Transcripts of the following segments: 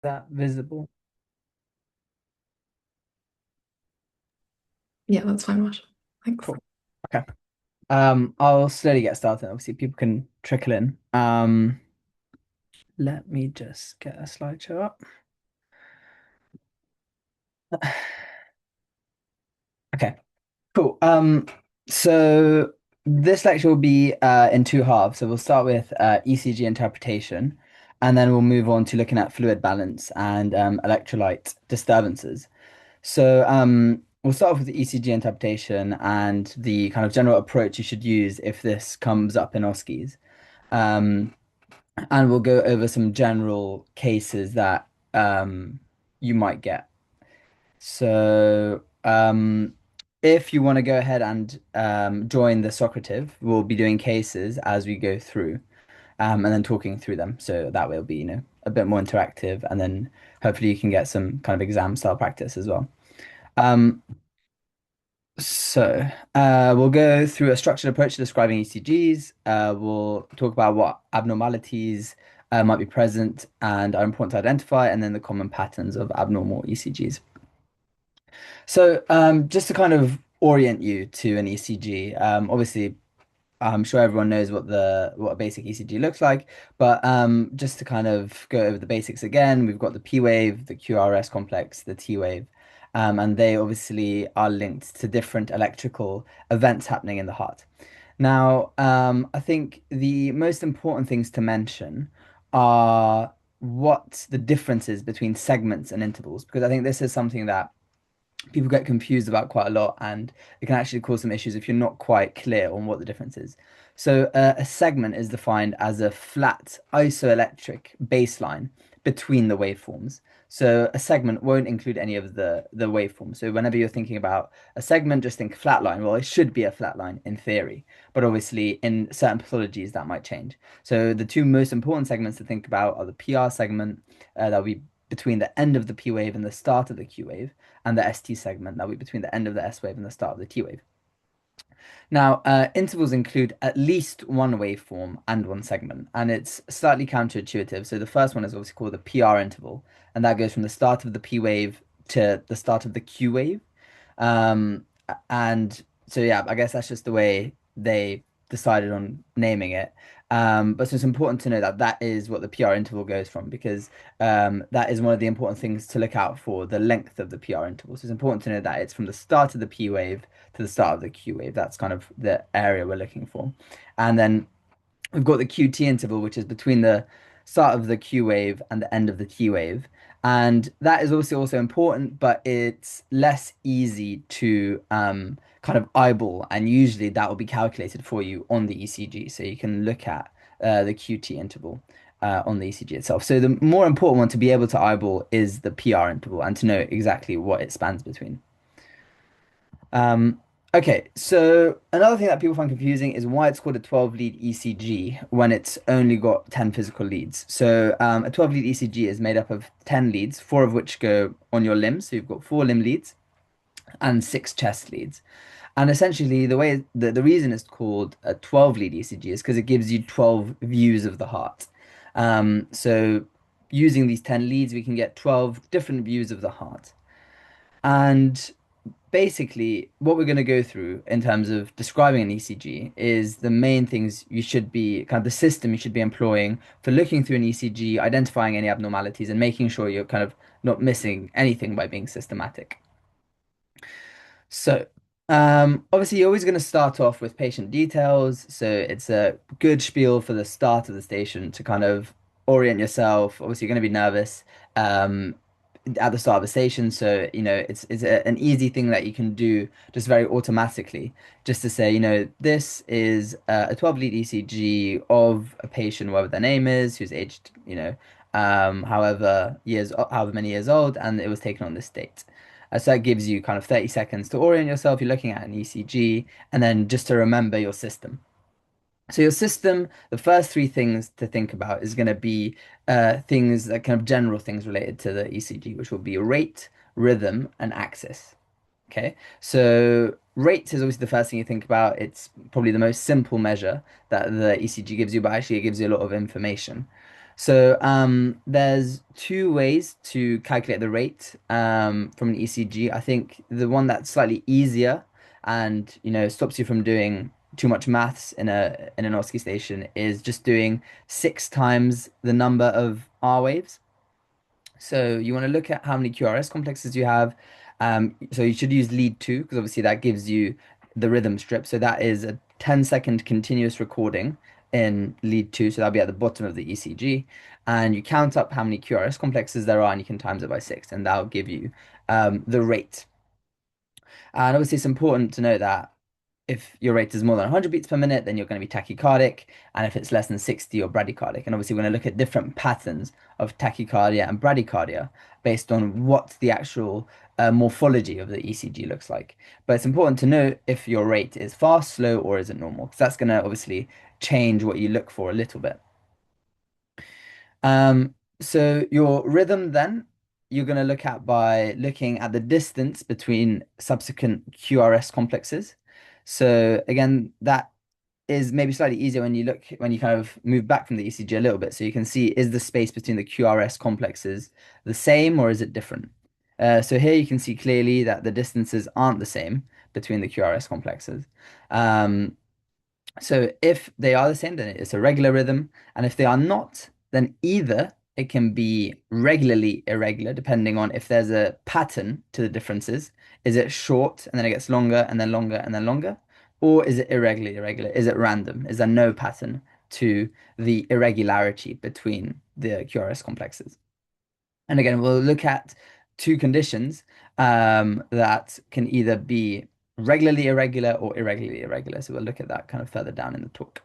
That visible? Yeah, that's fine, Mash. Thanks. Cool. Okay. I'll slowly get started. Obviously, people can trickle in. Let me just get a slideshow up. Okay, cool. So this lecture will be in two halves. So we'll start with ECG interpretation, and then we'll move on to looking at fluid balance and electrolyte disturbances. So we'll start off with the ECG interpretation and the kind of general approach you should use if this comes up in OSCEs. Um, and we'll go over some general cases that you might get. So, if you want to go ahead and join the Socrative, we'll be doing cases as we go through, and then talking through them. So that way it'll be, a bit more interactive, and then hopefully you can get some kind of exam style practice as well. Um, we'll go through a structured approach to describing ECGs. We'll talk about what abnormalities might be present and are important to identify, and then the common patterns of abnormal ECGs. So, just to kind of orient you to an ECG, obviously, I'm sure everyone knows what a basic ECG looks like, but just to kind of go over the basics again, we've got the P wave, the QRS complex, the T wave, and they obviously are linked to different electrical events happening in the heart. Now, I think the most important things to mention are what the difference is between segments and intervals, because I think this is something that people get confused about quite a lot, and it can actually cause some issues if you're not quite clear on what the difference is. So, a segment is defined as a flat isoelectric baseline between the waveforms. So, a segment won't include any of the waveforms. So, whenever you're thinking about a segment, just think flat line. Well, it should be a flat line in theory, but obviously, in certain pathologies, that might change. So, the two most important segments to think about are the PR segment, that will be between the end of the P wave and the start of the Q wave, and the ST segment that will be between the end of the S wave and the start of the T wave. Now, intervals include at least one waveform and one segment, and it's slightly counterintuitive. So the first one is obviously called the PR interval, and that goes from the start of the P wave to the start of the Q wave. Um, and so yeah, I guess that's just the way they decided on naming it. But so it's important to know that that is what the PR interval goes from, because that is one of the important things to look out for, the length of the PR interval. So it's important to know that it's from the start of the P wave to the start of the Q wave. That's kind of the area we're looking for. And then we've got the QT interval, which is between the start of the Q wave and the end of the T wave. And that is also important, but it's less easy to kind of eyeball. And usually that will be calculated for you on the ECG. So you can look at the QT interval on the ECG itself. So the more important one to be able to eyeball is the PR interval and to know exactly what it spans between. Um, okay, so another thing that people find confusing is why it's called a 12 lead ECG when it's only got 10 physical leads. So a 12 lead ECG is made up of 10 leads, four of which go on your limbs. So you've got four limb leads and six chest leads. And essentially, the reason it's called a 12 lead ECG is because it gives you 12 views of the heart. So using these 10 leads, we can get 12 different views of the heart. And basically, what we're going to go through in terms of describing an ECG is the main things you should be, kind of the system you should be employing for looking through an ECG, identifying any abnormalities, and making sure you're kind of not missing anything by being systematic. So, obviously, you're always going to start off with patient details. So, it's a good spiel for the start of the station to kind of orient yourself. Obviously, you're going to be nervous at the start of the station. So, an easy thing that you can do just very automatically, just to say, this is a 12 lead ECG of a patient, whatever their name is, who's aged, however many years old, and it was taken on this date. So that gives you kind of 30 seconds to orient yourself. You're looking at an ECG, and then just to remember your system. So your system, the first three things to think about is going to be things that kind of general things related to the ECG, which will be rate, rhythm, and axis. Okay, so rate is obviously the first thing you think about. It's probably the most simple measure that the ECG gives you, but actually it gives you a lot of information. There's two ways to calculate the rate from an ECG. I think the one that's slightly easier and stops you from doing too much maths in an OSCE station is just doing 6 times the number of R waves. So you want to look at how many QRS complexes you have. So you should use lead 2 because obviously that gives you the rhythm strip. So that is a 10-second continuous recording in lead 2. So that'll be at the bottom of the ECG. And you count up how many QRS complexes there are and you can times it by 6 and that'll give you the rate. And obviously, it's important to know that if your rate is more than 100 beats per minute, then you're going to be tachycardic. And if it's less than 60, you're bradycardic. And obviously, we're going to look at different patterns of tachycardia and bradycardia based on what the actual morphology of the ECG looks like. But it's important to know if your rate is fast, slow, or is it normal? Because that's going to obviously change what you look for a little bit. So your rhythm then you're going to look at by looking at the distance between subsequent QRS complexes. So again, that is maybe slightly easier when you kind of move back from the ECG a little bit. So you can see is the space between the QRS complexes the same or is it different? So here you can see clearly that the distances aren't the same between the QRS complexes. Um, so if they are the same, then it's a regular rhythm. And if they are not, then either it can be regularly irregular, depending on if there's a pattern to the differences. Is it short and then it gets longer and then longer and then longer? Or is it irregularly irregular? Is it random? Is there no pattern to the irregularity between the QRS complexes? And again, we'll look at two conditions that can either be regularly irregular or irregularly irregular. So we'll look at that kind of further down in the talk.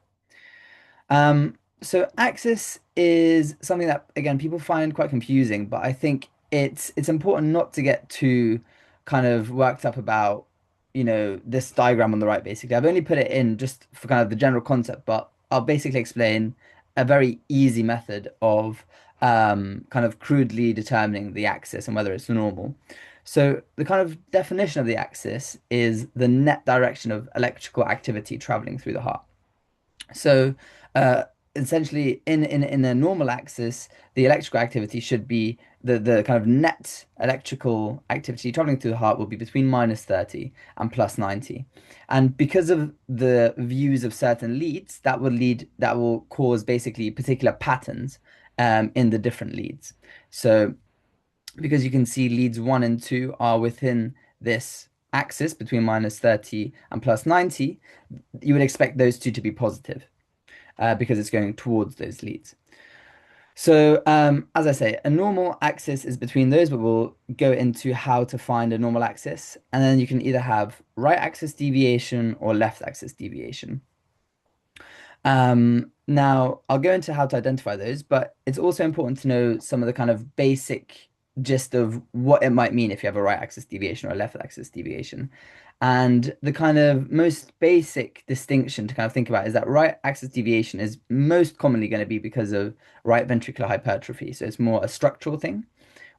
So axis is something that again people find quite confusing, but I think it's important not to get too kind of worked up about, this diagram on the right basically. I've only put it in just for kind of the general concept, but I'll basically explain a very easy method of kind of crudely determining the axis and whether it's normal. So the kind of definition of the axis is the net direction of electrical activity traveling through the heart. So, uh, essentially, in a normal axis, the electrical activity should be the kind of net electrical activity traveling through the heart will be between -30 and +90. And because of the views of certain leads, that will cause basically particular patterns in the different leads. So, because you can see leads 1 and 2 are within this axis between -30 and +90, you would expect those two to be positive because it's going towards those leads. So, as I say, a normal axis is between those, but we'll go into how to find a normal axis. And then you can either have right axis deviation or left axis deviation. Now, I'll go into how to identify those, but it's also important to know some of the kind of basic gist of what it might mean if you have a right axis deviation or a left axis deviation. And the kind of most basic distinction to kind of think about is that right axis deviation is most commonly going to be because of right ventricular hypertrophy. So it's more a structural thing,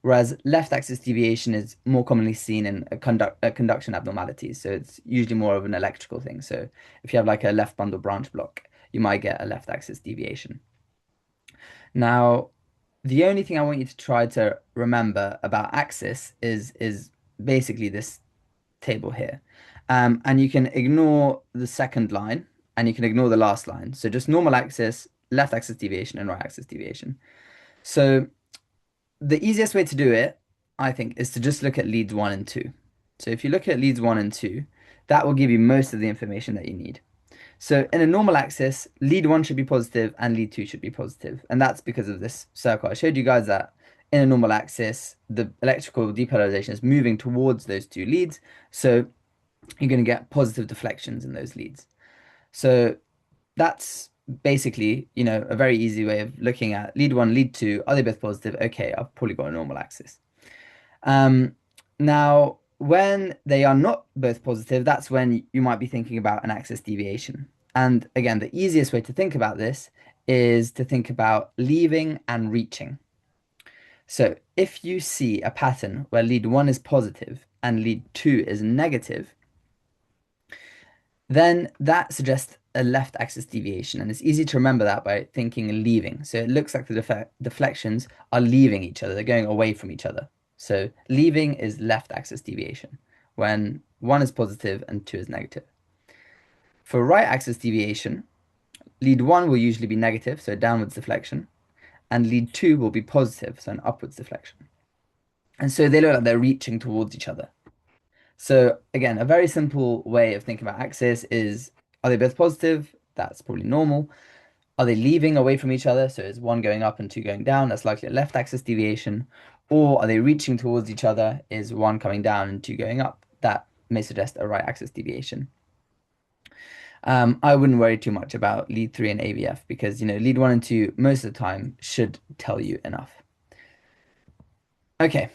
whereas left axis deviation is more commonly seen in conduction abnormalities. So it's usually more of an electrical thing. So if you have like a left bundle branch block, you might get a left axis deviation. Now, the only thing I want you to try to remember about axis is basically this table here. And you can ignore the second line and you can ignore the last line. So just normal axis, left axis deviation, and right axis deviation. So the easiest way to do it, I think, is to just look at leads 1 and 2. So if you look at leads 1 and 2, that will give you most of the information that you need. So in a normal axis, lead 1 should be positive and lead 2 should be positive. And that's because of this circle. I showed you guys that in a normal axis, the electrical depolarization is moving towards those two leads. So you're going to get positive deflections in those leads. So that's basically, a very easy way of looking at lead 1, lead 2. Are they both positive? Okay, I've probably got a normal axis. Um, Now, when they are not both positive, that's when you might be thinking about an axis deviation. And again, the easiest way to think about this is to think about leaving and reaching. So if you see a pattern where lead 1 is positive and lead 2 is negative, then that suggests a left axis deviation, and it's easy to remember that by thinking leaving. So it looks like the deflections are leaving each other, they're going away from each other. So leaving is left axis deviation when one is positive and two is negative. For right axis deviation, lead one will usually be negative, so a downwards deflection, and lead two will be positive, so an upwards deflection. And so they look like they're reaching towards each other. So again, a very simple way of thinking about axis is, are they both positive? That's probably normal. Are they leaving away from each other? So is one going up and two going down? That's likely a left axis deviation. Or are they reaching towards each other? Is one coming down and two going up? That may suggest a right axis deviation. I wouldn't worry too much about lead three and AVF because, lead one and two most of the time should tell you enough. Okay,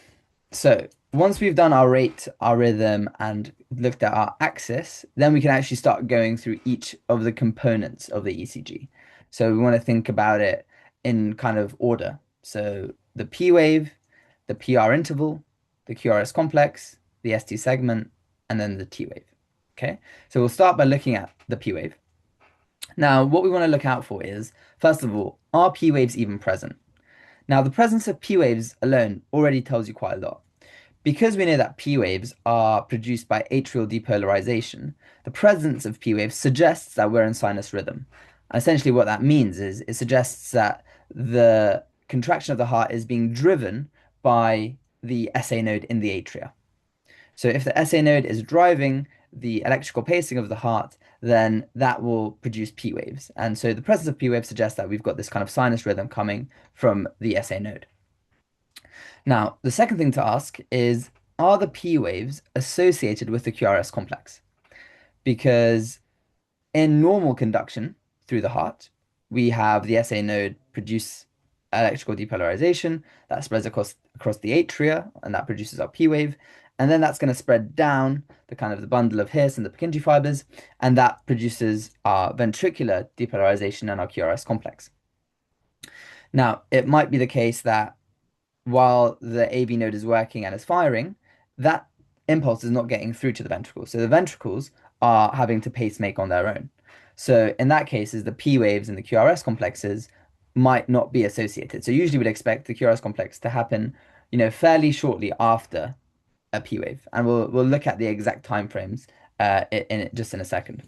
so once we've done our rate, our rhythm, and looked at our axis, then we can actually start going through each of the components of the ECG. So we want to think about it in kind of order. So the P wave, the PR interval, the QRS complex, the ST segment, and then the T wave. Okay, so we'll start by looking at the P wave. Now, what we want to look out for is, first of all, are P waves even present? Now, the presence of P waves alone already tells you quite a lot. Because we know that P waves are produced by atrial depolarization, the presence of P waves suggests that we're in sinus rhythm. And essentially, what that means is it suggests that the contraction of the heart is being driven by the SA node in the atria. So if the SA node is driving the electrical pacing of the heart, then that will produce P waves. And so the presence of P waves suggests that we've got this kind of sinus rhythm coming from the SA node. Now, the second thing to ask is, are the P waves associated with the QRS complex? Because in normal conduction through the heart, we have the SA node produce electrical depolarization that spreads across the atria, and that produces our P wave. And then that's going to spread down the kind of the bundle of His and the Purkinje fibers, and that produces our ventricular depolarization and our QRS complex. Now, it might be the case that while the AV node is working and is firing, that impulse is not getting through to the ventricles. So the ventricles are having to pacemake on their own. So in that case, the P waves and the QRS complexes might not be associated. So usually we'd expect the QRS complex to happen, fairly shortly after a P wave. And we'll look at the exact time frames just in a second.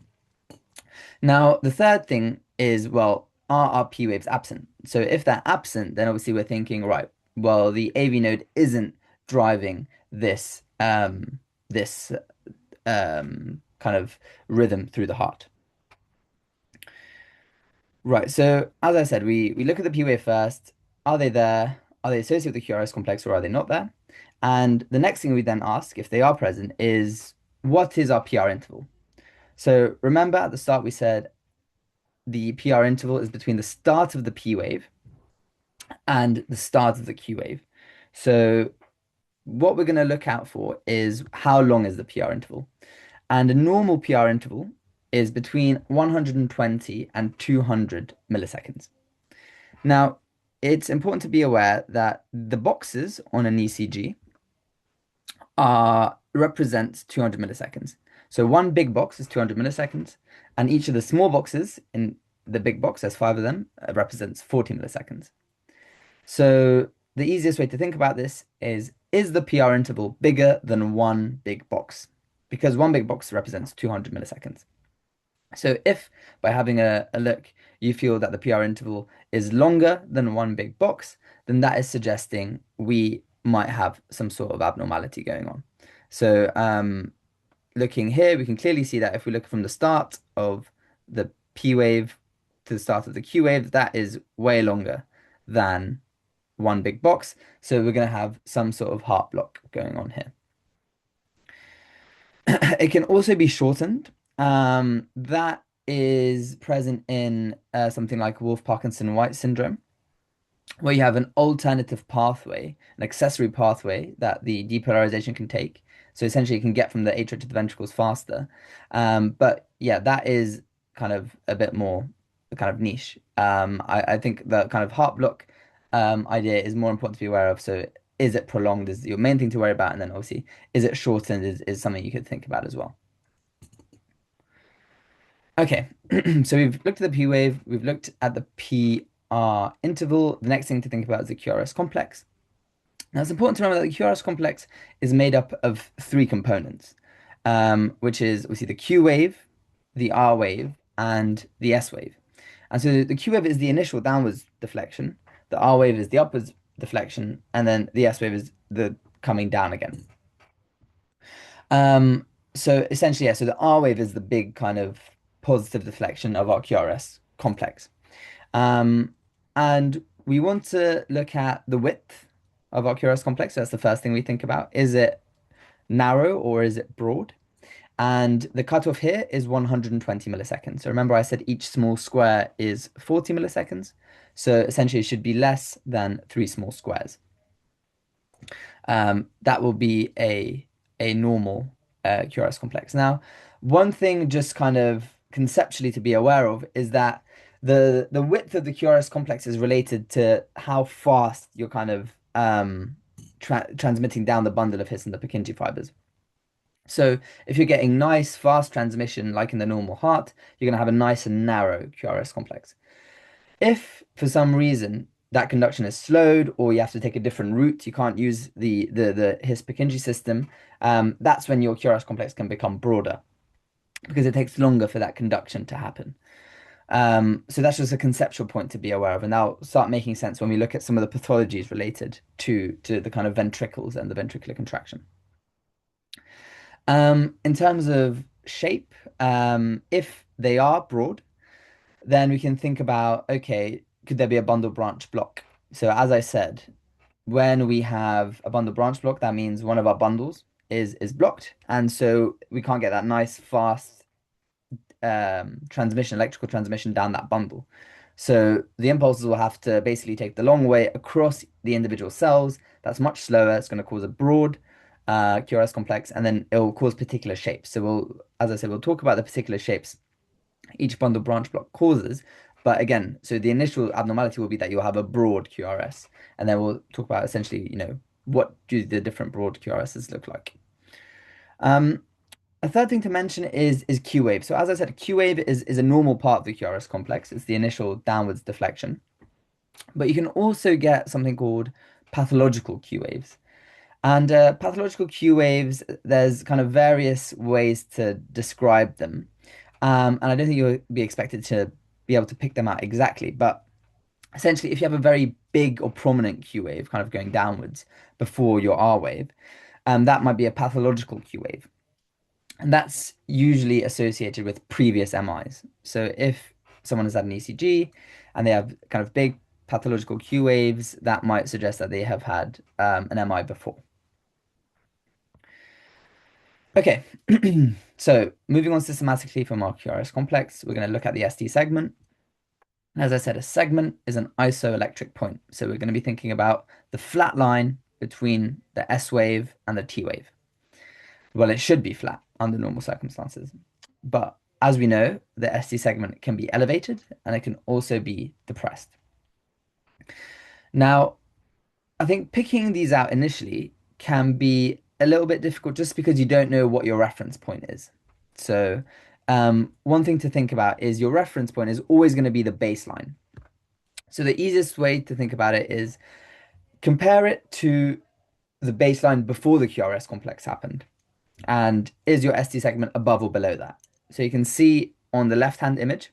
Now, the third thing is, well, are our P waves absent? So if they're absent, then obviously we're thinking, right, well, the AV node isn't driving this kind of rhythm through the heart. Right, so as I said, we look at the P wave first. Are they there? Are they associated with the QRS complex or are they not there? And the next thing we then ask, if they are present, is what is our PR interval? So remember at the start we said the PR interval is between the start of the P wave and the start of the Q wave. So what we're going to look out for is how long is the PR interval. And a normal PR interval is between 120 and 200 milliseconds. Now, it's important to be aware that the boxes on an ECG represent 200 milliseconds. So one big box is 200 milliseconds, and each of the small boxes in the big box, there's five of them, represents 40 milliseconds. So the easiest way to think about this is the PR interval bigger than one big box? Because one big box represents 200 milliseconds. So if by having a look, you feel that the PR interval is longer than one big box, then that is suggesting we might have some sort of abnormality going on. So looking here, we can clearly see that if we look from the start of the P wave to the start of the Q wave, that is way longer than one big box. So we're going to have some sort of heart block going on here. It can also be shortened. That is present in something like Wolff-Parkinson-White syndrome, where you have an alternative pathway, an accessory pathway that the depolarization can take. So essentially, it can get from the atria to the ventricles faster. But yeah, that is kind of a bit more kind of niche. I think the kind of heart block idea is more important to be aware of. So is it prolonged is your main thing to worry about, and then obviously is it shortened is something you could think about as well. Okay, so we've looked at the P wave, we've looked at the PR interval. The next thing to think about is the QRS complex. Now, it's important to remember that the QRS complex is made up of three components, which is obviously the Q wave, the R wave, and the S wave. And so the Q wave is the initial downwards deflection, the R wave is the upwards deflection, and then the S wave is the coming down again. Um, so essentially, yeah, so the R wave is the big kind of positive deflection of our QRS complex. Um, and we want to look at the width of our QRS complex. So that's the first thing we think about. Is it narrow or is it broad? And the cutoff here is 120 milliseconds. So remember I said each small square is 40 milliseconds. So essentially it should be less than three small squares. That will be a normal QRS complex. Now, one thing just kind of conceptually to be aware of is that the width of the QRS complex is related to how fast you're kind of transmitting down the bundle of His and the Purkinje fibers. So if you're getting nice fast transmission like in the normal heart, you're going to have a nice and narrow QRS complex. If for some reason that conduction is slowed or you have to take a different route, you can't use the His-Purkinje system, that's when your QRS complex can become broader because it takes longer for that conduction to happen. So that's just a conceptual point to be aware of, and that'll start making sense when we look at some of the pathologies related to the kind of ventricles and the ventricular contraction. In terms of shape, if they are broad, then we can think about, okay, could there be a bundle branch block? So as I said, when we have a bundle branch block, that means one of our bundles is blocked, and so we can't get that nice fast transmission, electrical transmission down that bundle. So the impulses will have to basically take the long way across the individual cells. That's much slower. It's going to cause a broad QRS complex, and then it will cause particular shapes. So we'll, as I said, we'll talk about the particular shapes each bundle branch block causes. But again, so the initial abnormality will be that you'll have a broad QRS, and then we'll talk about essentially, what do the different broad QRSs look like. Um, a third thing to mention is Q wave. So as I said, Q wave is a normal part of the QRS complex. It's the initial downwards deflection. But you can also get something called pathological Q waves. And pathological Q waves, there's kind of various ways to describe them. And I don't think you'll be expected to be able to pick them out exactly. But essentially, if you have a very big or prominent Q wave kind of going downwards before your R wave, that might be a pathological Q wave. And that's usually associated with previous MIs. So if someone has had an ECG and they have kind of big pathological Q waves, that might suggest that they have had an MI before. Okay, so moving on systematically from our QRS complex, we're going to look at the ST segment. As I said, a segment is an isoelectric point. So we're going to be thinking about the flat line between the S wave and the T wave. Well, it should be flat under normal circumstances. But as we know, the ST segment can be elevated and it can also be depressed. Now, I think picking these out initially can be a little bit difficult just because you don't know what your reference point is. So, one thing to think about is your reference point is always going to be the baseline. So the easiest way to think about it is compare it to the baseline before the QRS complex happened. And is your ST segment above or below that? So you can see on the left-hand image,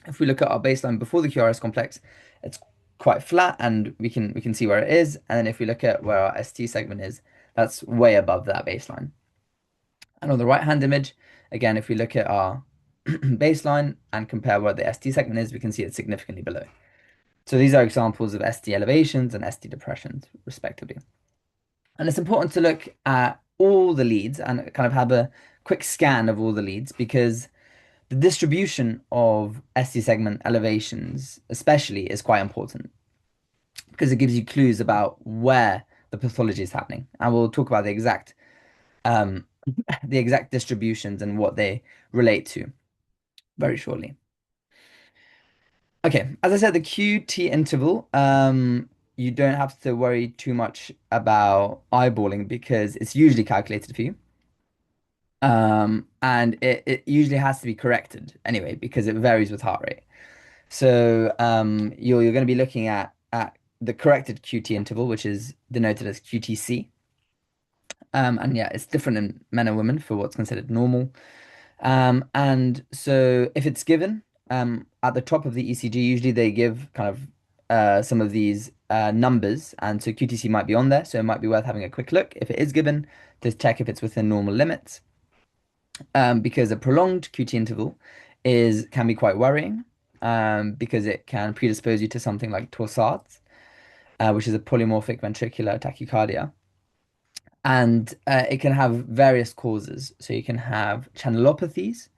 if we look at our baseline before the QRS complex, it's quite flat and we can see where it is. And then if we look at where our ST segment is, that's way above that baseline. And on the right-hand image, again, if we look at our baseline and compare where the ST segment is, we can see it's significantly below. So these are examples of ST elevations and ST depressions, respectively. And it's important to look at all the leads and kind of have a quick scan of all the leads because the distribution of ST segment elevations, especially, is quite important because it gives you clues about where the pathology is happening. And we'll talk about um, the exact distributions and what they relate to very shortly. Okay, as I said, the QT interval, you don't have to worry too much about eyeballing because it's usually calculated for you. And it usually has to be corrected anyway because it varies with heart rate. So you're going to be looking at the corrected QT interval, which is denoted as QTC. And yeah, it's different in men and women for what's considered normal. And so if it's given at the top of the ECG, usually they give kind of some of these numbers, and so QTC might be on there, so it might be worth having a quick look if it is given to check if it's within normal limits. Because a prolonged QT interval is can be quite worrying, because it can predispose you to something like torsades, which is a polymorphic ventricular tachycardia. And it can have various causes. So you can have channelopathies,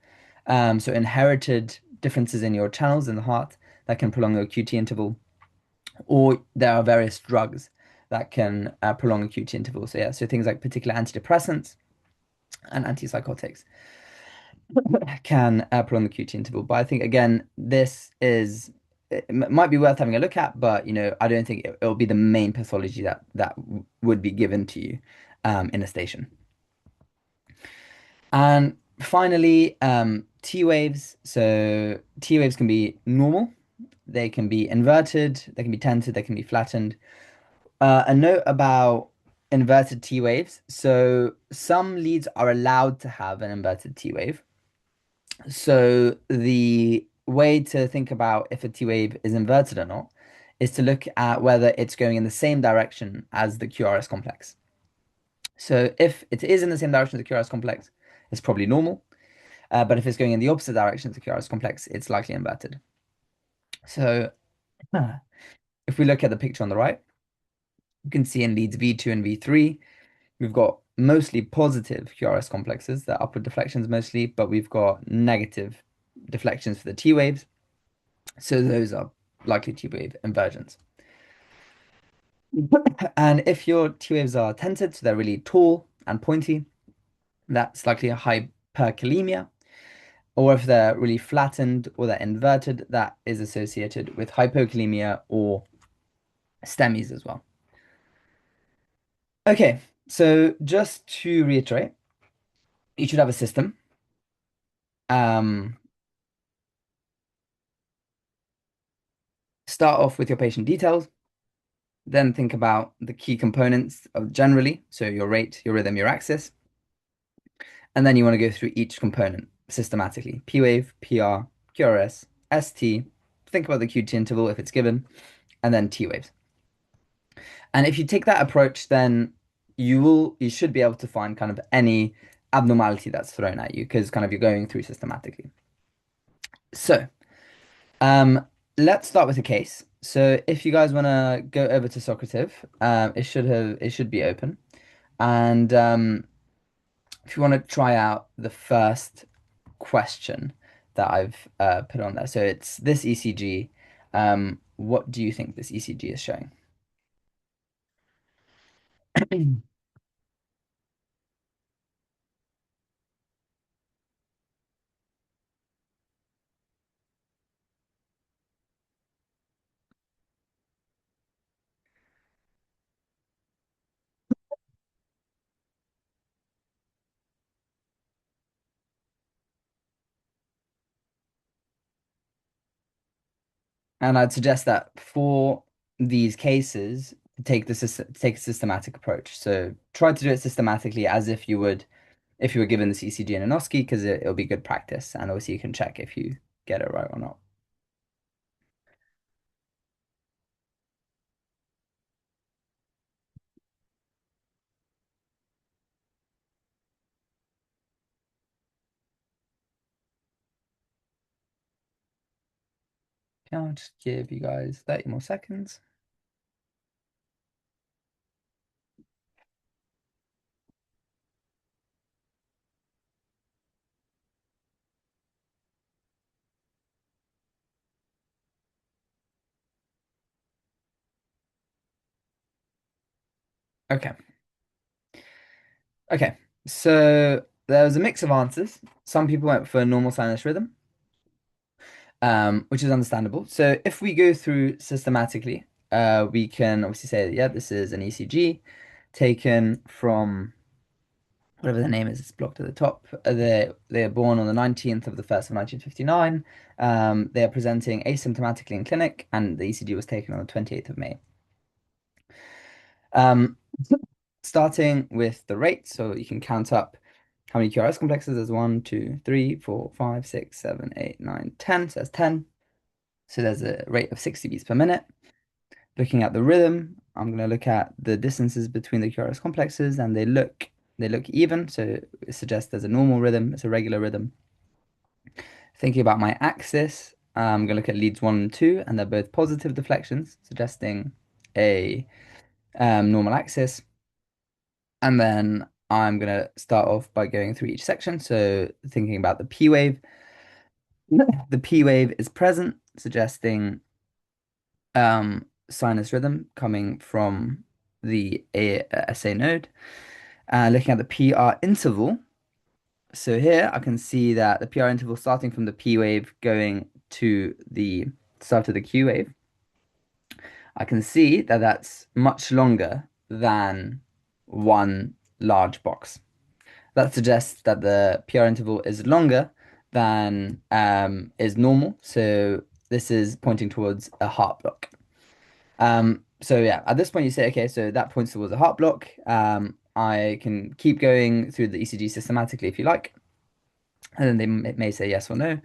so inherited differences in your channels in the heart that can prolong your QT interval, or there are various drugs that can prolong a QT interval. So yeah, so things like particular antidepressants and antipsychotics can prolong the QT interval. But I think again, might be worth having a look at, but I don't think it'll be the main pathology that would be given to you in a station. And finally, T waves. So T waves can be normal, they can be inverted, they can be tented, they can be flattened. A note about inverted T waves. So some leads are allowed to have an inverted T wave. So the way to think about if a T wave is inverted or not is to look at whether it's going in the same direction as the QRS complex. So if it is in the same direction as the QRS complex, it's probably normal. But if it's going in the opposite direction as the QRS complex, it's likely inverted. So if we look at the picture on the right, you can see in leads V2 and V3, we've got mostly positive QRS complexes, the upward deflections mostly, but we've got negative deflections for the T waves. So those are likely T wave inversions. And if your T waves are tented, so they're really tall and pointy, that's likely a hyperkalemia. Or if they're really flattened or they're inverted, that is associated with hypokalemia or STEMIs as well. Okay, so just to reiterate, you should have a system. Um, Start off with your patient details, then think about the key components of generally, so your rate, your rhythm, your axis, and then you want to go through each component systematically. P wave, PR, QRS, ST, think about the QT interval if it's given, and then T waves. And if you take that approach, then you should be able to find kind of any abnormality that's thrown at you because kind of you're going through systematically. So, let's start with a case. So if you guys want to go over to Socrative, it should be open. And if you want to try out the first question that I've put on there. So it's this ECG. What do you think this ECG is showing? And I'd suggest that for these cases, take a systematic approach. So try to do it systematically as if you would if you were given this ECG and an OSCE, because it'll be good practice, and obviously you can check if you get it right or not. Okay, I'll just give you guys 30 more seconds. Okay. Okay. So there was a mix of answers. Some people went for normal sinus rhythm, which is understandable. So if we go through systematically, we can obviously say, yeah, this is an ECG taken from whatever their name is, it's blocked at the top. They are born on the 19th of the 1st of 1959. They are presenting asymptomatically in clinic, and the ECG was taken on the 28th of May. Um, Starting with the rate, so you can count up how many QRS complexes. There's 1, 2, 3, 4, 5, 6, 7, 8, 9, 10. So there's 10. So there's a rate of 60 beats per minute. Looking at the rhythm, I'm going to look at the distances between the QRS complexes, and they look even. So it suggests there's a normal rhythm, it's a regular rhythm. Thinking about my axis, I'm going to look at leads 1 and 2, and they're both positive deflections, suggesting a normal axis. And then I'm going to start off by going through each section. So thinking about the P wave, the P wave is present, suggesting sinus rhythm coming from the SA node. Looking at the PR interval, so here I can see that the PR interval starting from the P wave going to the start of the Q wave, I can see that that's much longer than one large box. That suggests that the PR interval is longer than is normal. So this is pointing towards a heart block. So yeah, at this point you say, okay, so that points towards a heart block. I can keep going through the ECG systematically if you like, and then it may say yes or no.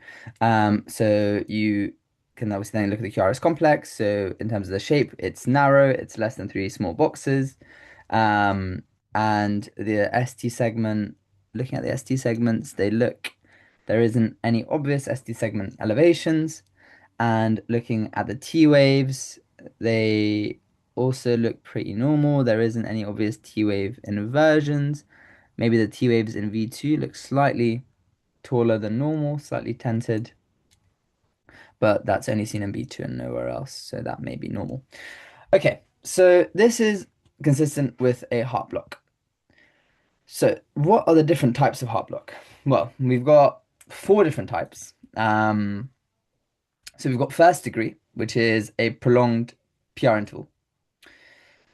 So you can obviously then look at the QRS complex. So in terms of the shape, it's narrow, it's less than three small boxes. Um, and the ST segment, looking at the ST segments, there isn't any obvious ST segment elevations. And looking at the T waves, they also look pretty normal. There isn't any obvious T wave inversions. Maybe the T waves in V2 look slightly taller than normal, slightly tented, but that's only seen in V2 and nowhere else, so that may be normal. Okay, so this is consistent with a heart block. So what are the different types of heart block? Well, we've got four different types. So we've got first degree, which is a prolonged PR interval.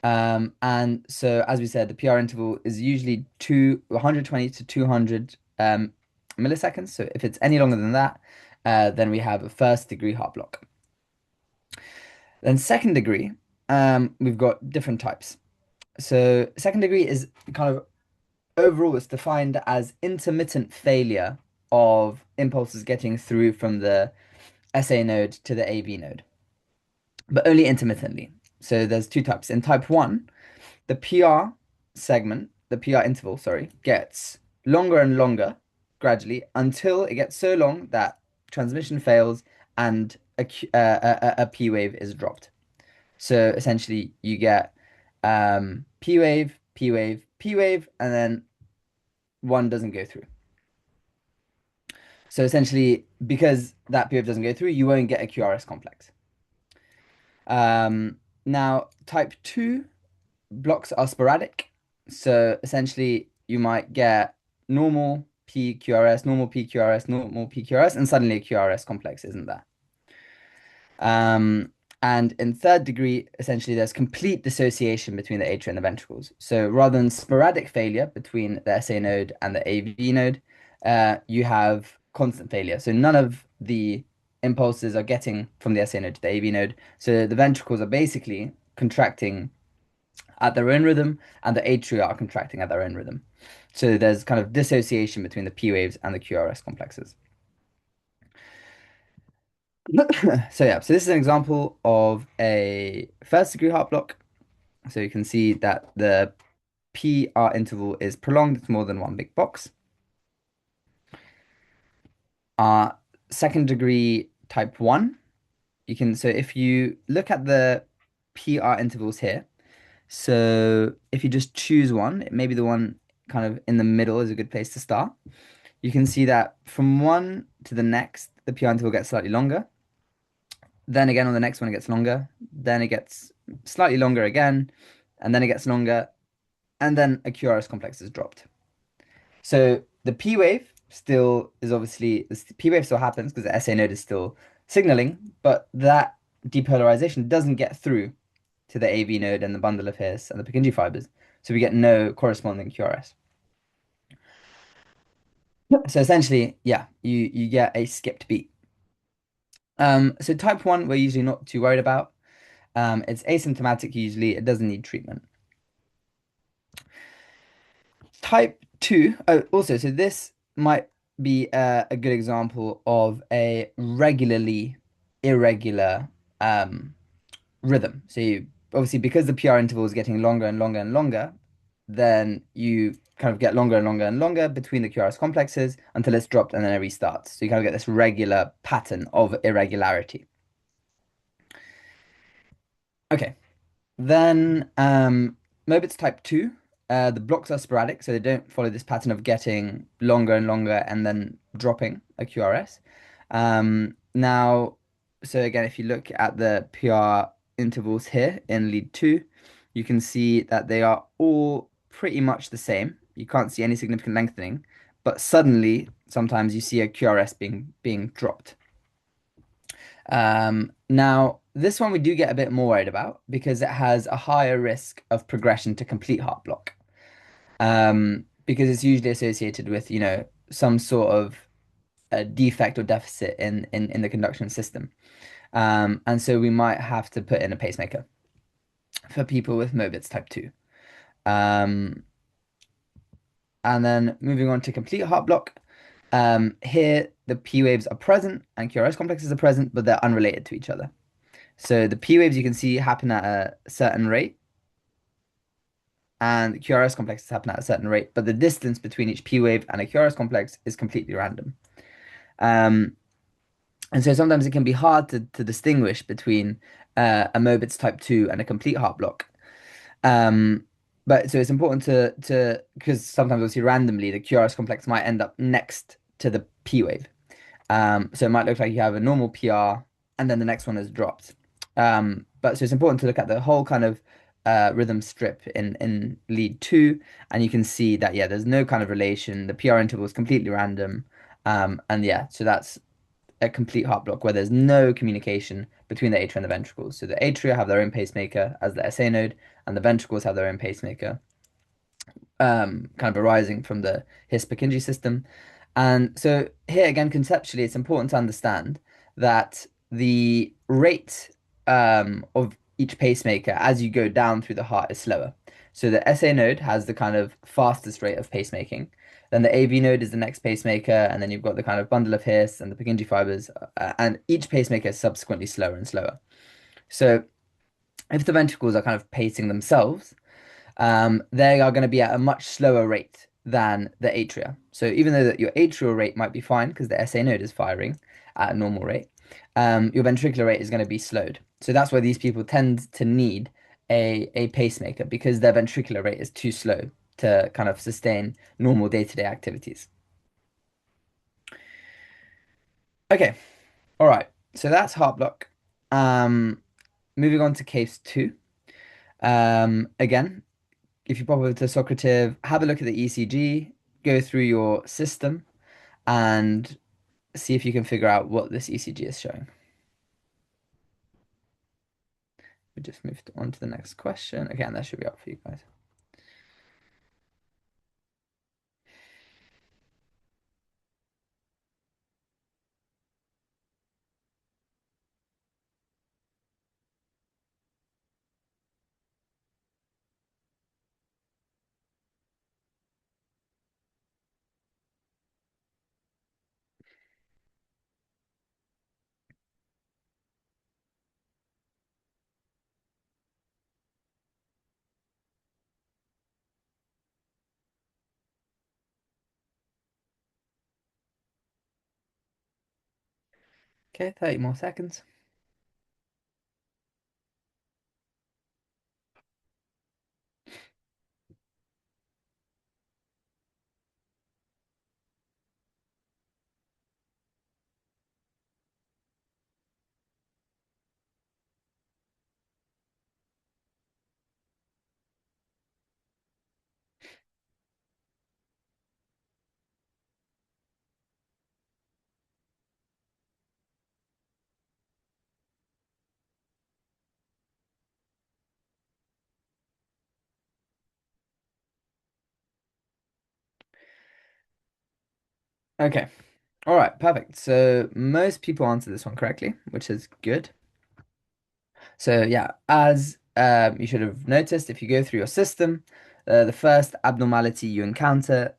And so, as we said, the PR interval is usually 120 to 200 milliseconds. So if it's any longer than that, then we have a first degree heart block. Then second degree, we've got different types. So second degree is kind of overall, it's defined as intermittent failure of impulses getting through from the SA node to the AV node, but only intermittently. So there's two types. In type 1, the PR segment, the PR interval, sorry, gets longer and longer gradually until it gets so long that transmission fails and a P wave is dropped. So essentially, you get P wave, P wave, P wave, and then one doesn't go through. So essentially, because that P wave doesn't go through, you won't get a QRS complex. Now, type 2 blocks are sporadic. So essentially, you might get normal PQRS, normal PQRS, normal PQRS, and suddenly a QRS complex isn't there. And in third degree, essentially, there's complete dissociation between the atria and the ventricles. So rather than sporadic failure between the SA node and the AV node, you have constant failure. So none of the impulses are getting from the SA node to the AV node. So the ventricles are basically contracting at their own rhythm, and the atria are contracting at their own rhythm. So there's kind of dissociation between the P waves and the QRS complexes. So yeah, so this is an example of a first degree heart block. So you can see that the PR interval is prolonged, it's more than one big box. Uh, Second degree type 1, so if you look at the PR intervals here, so if you just choose one, maybe the one kind of in the middle is a good place to start. You can see that from one to the next, the PR interval gets slightly longer. Then again on the next one, it gets longer. Then it gets slightly longer again, and then it gets longer, and then a QRS complex is dropped. So the P wave still is obviously, the P wave still happens because the SA node is still signaling, but that depolarization doesn't get through to the AV node and the bundle of His and the Purkinje fibers. So we get no corresponding QRS. So essentially, yeah, you get a skipped beat. So type 1, we're usually not too worried about. It's asymptomatic usually. It doesn't need treatment. Type 2, oh, also, so this might be a good example of a regularly irregular um, rhythm. So you obviously, because the PR interval is getting longer and longer and longer, then you kind of get longer and longer and longer between the QRS complexes until it's dropped and then it restarts. So you kind of get this regular pattern of irregularity. Okay. Then Mobitz type 2, the blocks are sporadic, so they don't follow this pattern of getting longer and longer and then dropping a QRS. Now, so again, if you look at the PR intervals here in lead 2, you can see that they are all pretty much the same. You can't see any significant lengthening, but suddenly, sometimes you see a QRS being dropped. Now, this one we do get a bit more worried about because it has a higher risk of progression to complete heart block. Because it's usually associated with, some sort of a defect or deficit in the conduction system. And so we might have to put in a pacemaker for people with Mobitz type 2. Um, and then moving on to complete heart block. Here, the P waves are present and QRS complexes are present, but they're unrelated to each other. So the P waves you can see happen at a certain rate, and QRS complexes happen at a certain rate, but the distance between each P wave and a QRS complex is completely random. Um, and so sometimes it can be hard to distinguish between a Mobitz type 2 and a complete heart block. Um, but so it's important to because sometimes obviously randomly the QRS complex might end up next to the P wave. So it might look like you have a normal PR and then the next one is dropped. But so it's important to look at the whole kind of rhythm strip in lead 2, and you can see that yeah, there's no kind of relation. The PR interval is completely random. And yeah, so that's a complete heart block where there's no communication between the atria and the ventricles. So the atria have their own pacemaker as the SA node, and the ventricles have their own pacemaker kind of arising from the His-Purkinje system. And so here again, conceptually, it's important to understand that the rate of each pacemaker as you go down through the heart is slower. So the SA node has the kind of fastest rate of pacemaking. Then the AV node is the next pacemaker, and then you've got the kind of bundle of His and the Purkinje fibers, and each pacemaker is subsequently slower and slower. So if the ventricles are kind of pacing themselves, they are going to be at a much slower rate than the atria. So even though that your atrial rate might be fine because the SA node is firing at a normal rate, your ventricular rate is going to be slowed. So that's why these people tend to need a pacemaker because their ventricular rate is too slow to kind of sustain normal day-to-day activities. Okay, all right. So that's heart block. Um, Moving on to case 2. Again, if you pop over to Socrative, have a look at the ECG, go through your system, and see if you can figure out what this ECG is showing. We just moved on to the next question. Okay, and that should be up for you guys. Okay, 30 more seconds. Okay. All right, perfect. So most people answer this one correctly, which is good. So yeah, as you should have noticed, if you go through your system, the first abnormality you encounter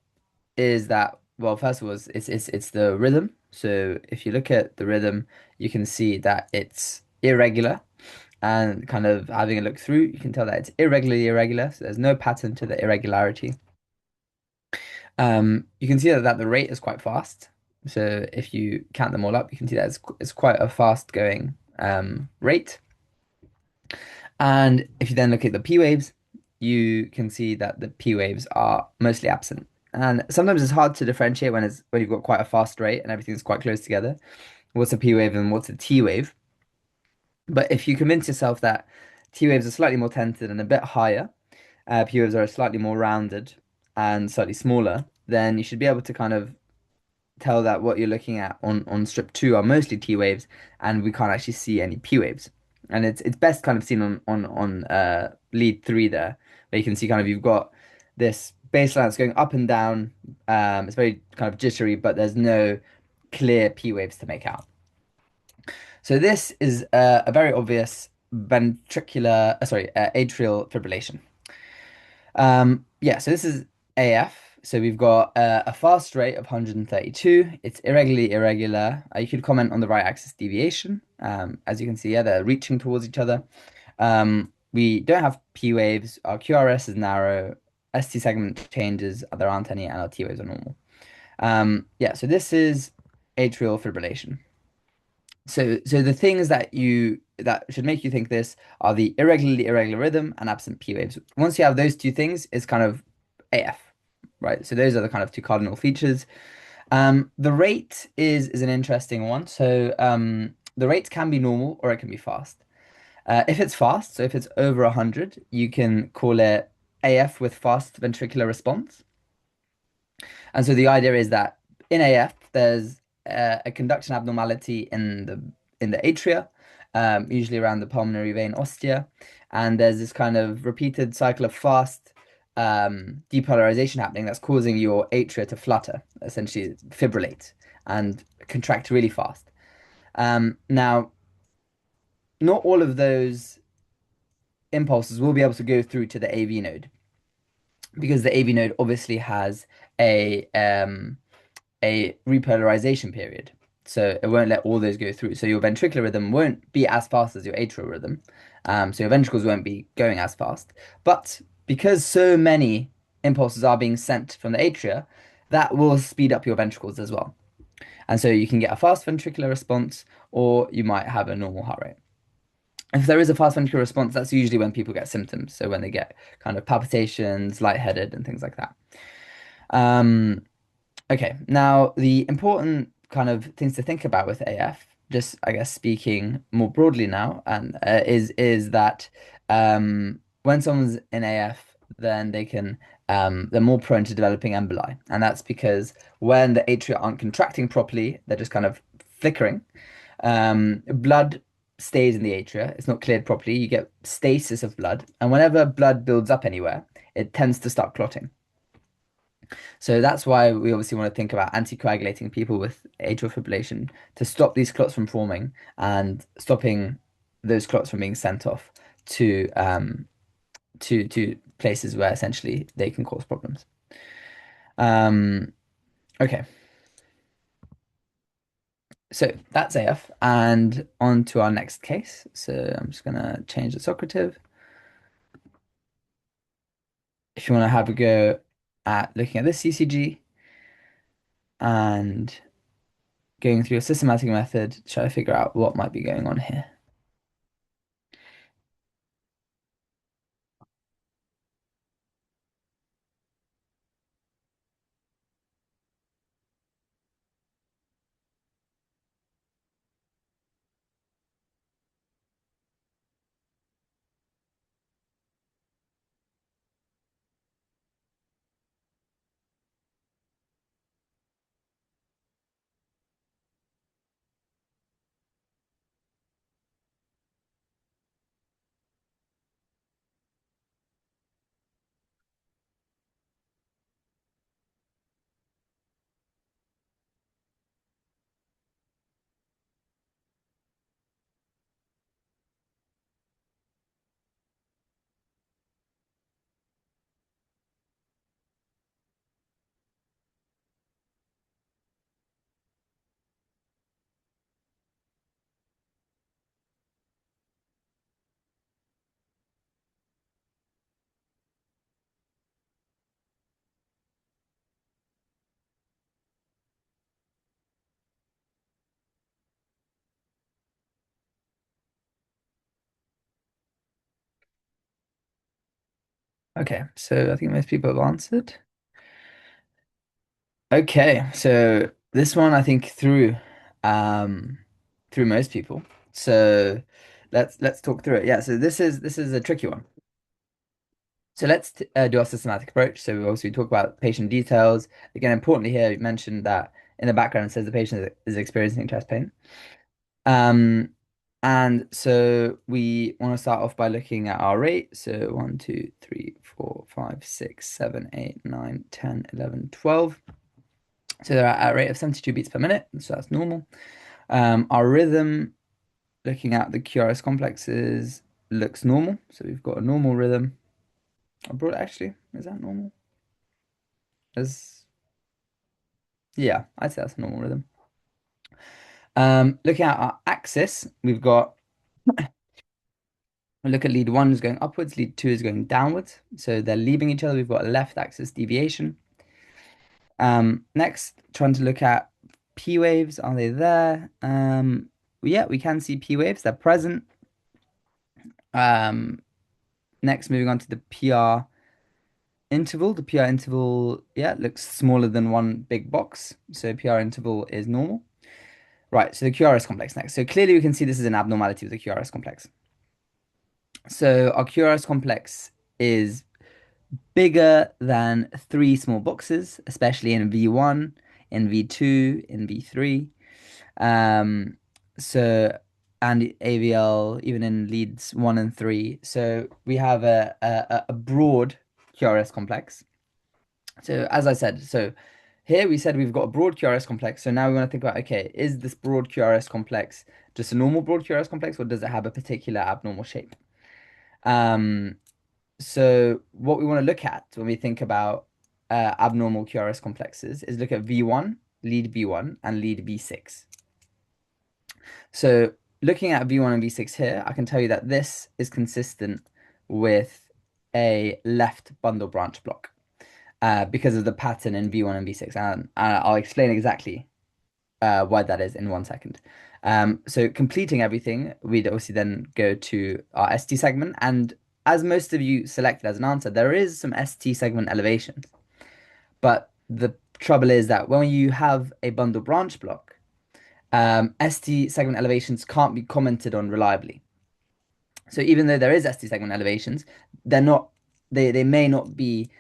is that, well, first of all, it's the rhythm. So if you look at the rhythm, you can see that it's irregular, and kind of having a look through, you can tell that it's irregularly irregular. So there's no pattern to the irregularity. You can see that the rate is quite fast. So if you count them all up, you can see that it's quite a fast going rate. And if you then look at the P waves, you can see that the P waves are mostly absent. And sometimes it's hard to differentiate when you've got quite a fast rate and everything's quite close together. What's a P wave and what's a T wave? But if you convince yourself that T waves are slightly more tented and a bit higher, P waves are slightly more rounded and slightly smaller, then you should be able to kind of tell that what you're looking at on strip two are mostly T waves, and we can't actually see any P waves. And it's best kind of seen on lead three there, where you can see kind of you've got this baseline that's going up and down. It's very kind of jittery, but there's no clear P waves to make out. So this is a very obvious atrial fibrillation. Yeah, so this is AF. So we've got a fast rate of 132. It's irregularly irregular. You could comment on the right axis deviation. As you can see, yeah, they're reaching towards each other. We don't have P waves. Our QRS is narrow. ST segment changes. There aren't any, and our T waves are normal. Yeah, so this is atrial fibrillation. So the things that should make you think this are the irregularly irregular rhythm and absent P waves. Once you have those two things, it's kind of AF, right? So those are the kind of two cardinal features. The rate is an interesting one. So the rate can be normal or it can be fast. If it's fast, so if it's over 100, you can call it AF with fast ventricular response. And so the idea is that in AF, there's a conduction abnormality in the atria, usually around the pulmonary vein ostia, and there's this kind of repeated cycle of fast depolarization happening that's causing your atria to flutter, essentially fibrillate and contract really fast. Now, not all of those impulses will be able to go through to the AV node because the AV node obviously has a repolarization period. So it won't let all those go through. So your ventricular rhythm won't be as fast as your atrial rhythm. So your ventricles won't be going as fast. But because so many impulses are being sent from the atria, that will speed up your ventricles as well. And so you can get a fast ventricular response, or you might have a normal heart rate. If there is a fast ventricular response, that's usually when people get symptoms. So when they get kind of palpitations, lightheaded, and things like that. Um, Okay, now the important kind of things to think about with AF, just I guess speaking more broadly now, and is that when someone's in AF, then they're more prone to developing emboli, and that's because when the atria aren't contracting properly, they're just kind of flickering. Blood stays in the atria; it's not cleared properly. You get stasis of blood, and whenever blood builds up anywhere, it tends to start clotting. So that's why we obviously want to think about anticoagulating people with atrial fibrillation to stop these clots from forming and stopping those clots from being sent off to to places where essentially they can cause problems. Um, okay, so that's AF, and on to our next case. So I'm just gonna change the Socrative. If you want to have a go at looking at this ECG and going through a systematic method to try to figure out what might be going on here. Okay, so I think most people have answered. Okay, so this one I think um through most people. So let's talk through it. Yeah, so this is a tricky one. So let's do our systematic approach. So we obviously talk about patient details. Again, importantly here, you mentioned that in the background it says the patient is experiencing chest pain. Um, and so we want to start off by looking at our rate. So 1, 2, 3, 4, 5, 6, 7, 8, 9, 10, 11, 12. So they're at a rate of 72 beats per minute. So that's normal. Our rhythm, looking at the QRS complexes, looks normal. So we've got a normal rhythm. Abroad, actually, is that normal? As Yeah, I'd say that's a normal rhythm. Looking at our axis, we look at lead one is going upwards, lead two is going downwards. So they're leaving each other. We've got a left axis deviation. Next, trying to look at P waves. Are they there? Yeah, we can see P waves. They're present. Um, Next, moving on to the PR interval. The PR interval, yeah, looks smaller than one big box. So PR interval is normal. Right, so the QRS complex next. So clearly we can see this is an abnormality with the QRS complex. So our QRS complex is bigger than three small boxes, especially in V1, in V2, in V3. Um, so and AVL even in leads one and three. So we have a broad QRS complex. So as I said, so here we said we've got a broad QRS complex. So now we want to think about, okay, is this broad QRS complex just a normal broad QRS complex, or does it have a particular abnormal shape? Um, so what we want to look at when we think about abnormal QRS complexes is look at V1, lead V1, and lead V6. So looking at V1 and V6 here, I can tell you that this is consistent with a left bundle branch block because of the pattern in V1 and V6. And I'll explain exactly why that is in 1 second. So completing everything, we'd obviously then go to our ST segment. And as most of you selected as an answer, there is some ST segment elevation. But the trouble is that when you have a bundle branch block, ST segment elevations can't be commented on reliably. So even though there is ST segment elevations, they're not they may not be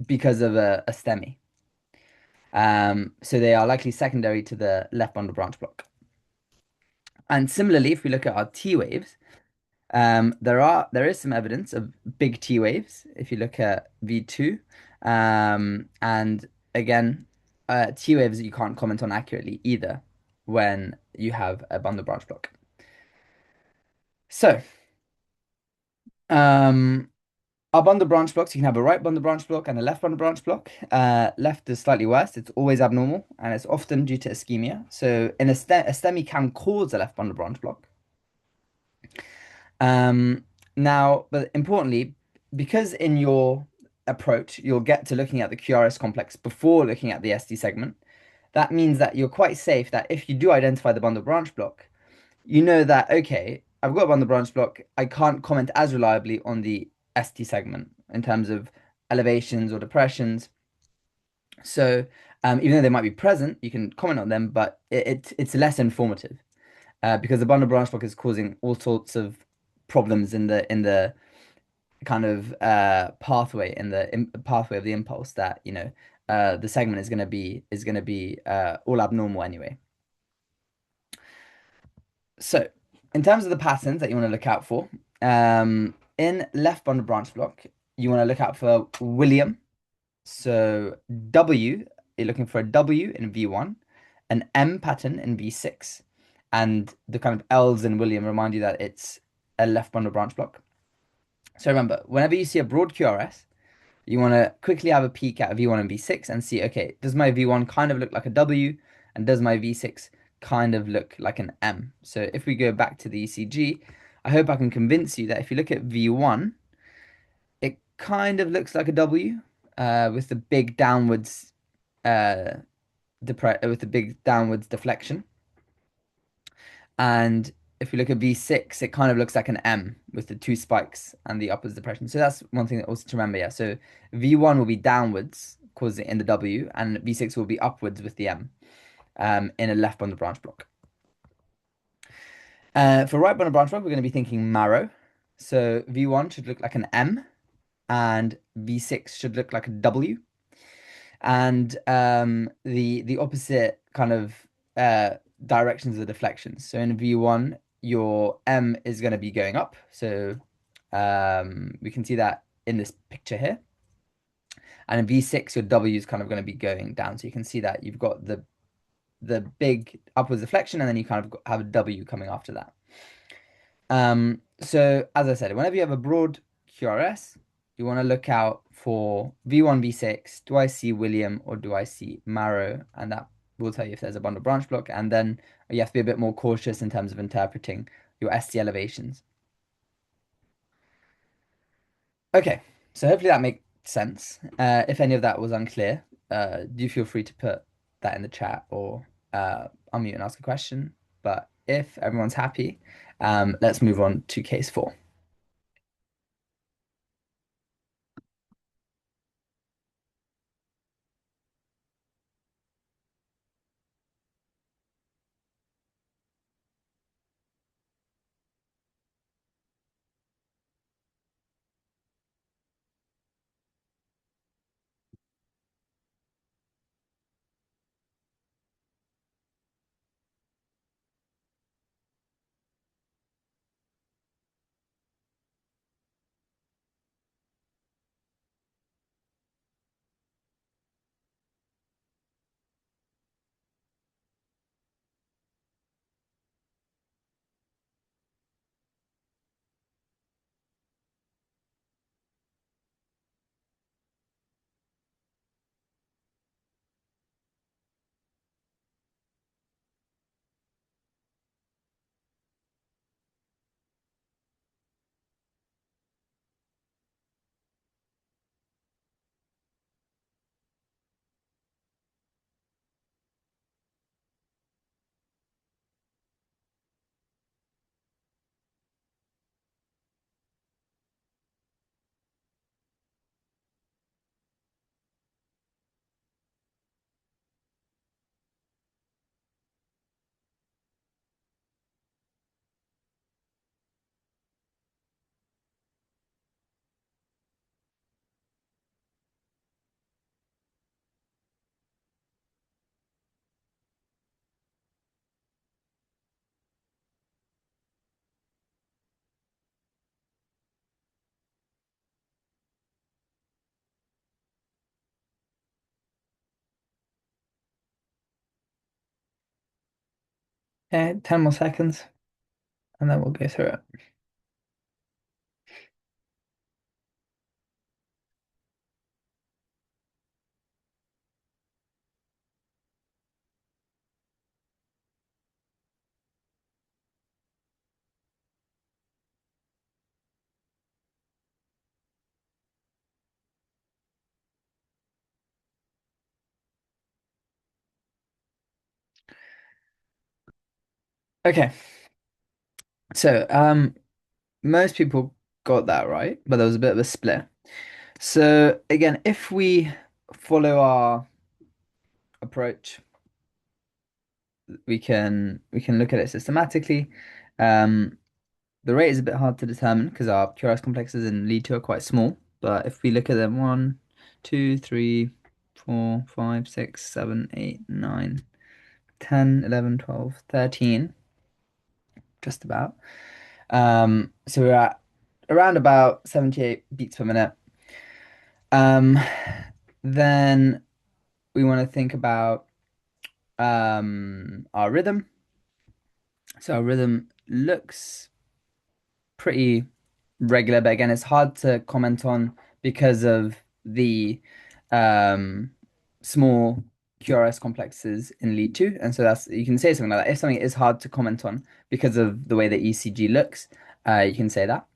because of a STEMI. So they are likely secondary to the left bundle branch block. And similarly, if we look at our T waves, there is some evidence of big T waves if you look at V2. And again, T waves you can't comment on accurately either when you have a bundle branch block. So, um, our bundle branch blocks, you can have a right bundle branch block and a left bundle branch block. Left is slightly worse. It's always abnormal and it's often due to ischemia. So in a STEMI can cause a left bundle branch block. Now, but importantly, because in your approach, you'll get to looking at the QRS complex before looking at the ST segment, that means that you're quite safe that if you do identify the bundle branch block, you know that, okay, I've got a bundle branch block, I can't comment as reliably on the ST segment in terms of elevations or depressions. So, even though they might be present, you can comment on them, but it's less informative because the bundle branch block is causing all sorts of problems in the kind of pathway pathway of the impulse that the segment is going to be all abnormal anyway. So in terms of the patterns that you want to look out for, in left bundle branch block, you want to look out for William. So W, you're looking for a W in V1, an M pattern in V6, and the kind of L's in William remind you that it's a left bundle branch block. So remember, whenever you see a broad QRS, you want to quickly have a peek at V1 and V6 and see, okay, does my V1 kind of look like a W, and does my V6 kind of look like an M? So if we go back to the ECG, I hope I can convince you that if you look at V1, it kind of looks like a W with the big downwards with the big downwards deflection. And if we look at V6, it kind of looks like an M with the two spikes and the upwards depression. So that's one thing that also to remember. Yeah. So V1 will be downwards, causing it in the W, and V6 will be upwards with the M in a left bundle branch block. For right bundle branch block, we're going to be thinking marrow. So V1 should look like an M, and V6 should look like a W. And the opposite kind of directions of deflections. So in V1, your M is going to be going up. So we can see that in this picture here. And in V6, your W is kind of going to be going down. So you can see that you've got the big upwards deflection, and then you kind of have a W coming after that. So as I said, whenever you have a broad QRS, you want to look out for V1, V6. Do I see William or do I see Marrow? And that will tell you if there's a bundle branch block. And then you have to be a bit more cautious in terms of interpreting your ST elevations. Okay, so hopefully that makes sense. If any of that was unclear, do feel free to put that in the chat or unmute and ask a question. But if everyone's happy, let's move on to case four. Okay, 10 more seconds, and then we'll go through it. Okay, so most people got that right, but there was a bit of a split. So again, if we follow our approach, we can look at it systematically. Um, the rate is a bit hard to determine because our QRS complexes in lead two are quite small. But if we look at them, 1, 2, 3, 4, 5, 6, 7, 8, 9, 10, 11, 12, 13, just about. So we're at around about 78 beats per minute. Um, then we want to think about our rhythm. So our rhythm looks pretty regular, but again, it's hard to comment on because of the um, small QRS complexes in lead two. And so that's you can say something like that. If something is hard to comment on because of the way the ECG looks, you can say that.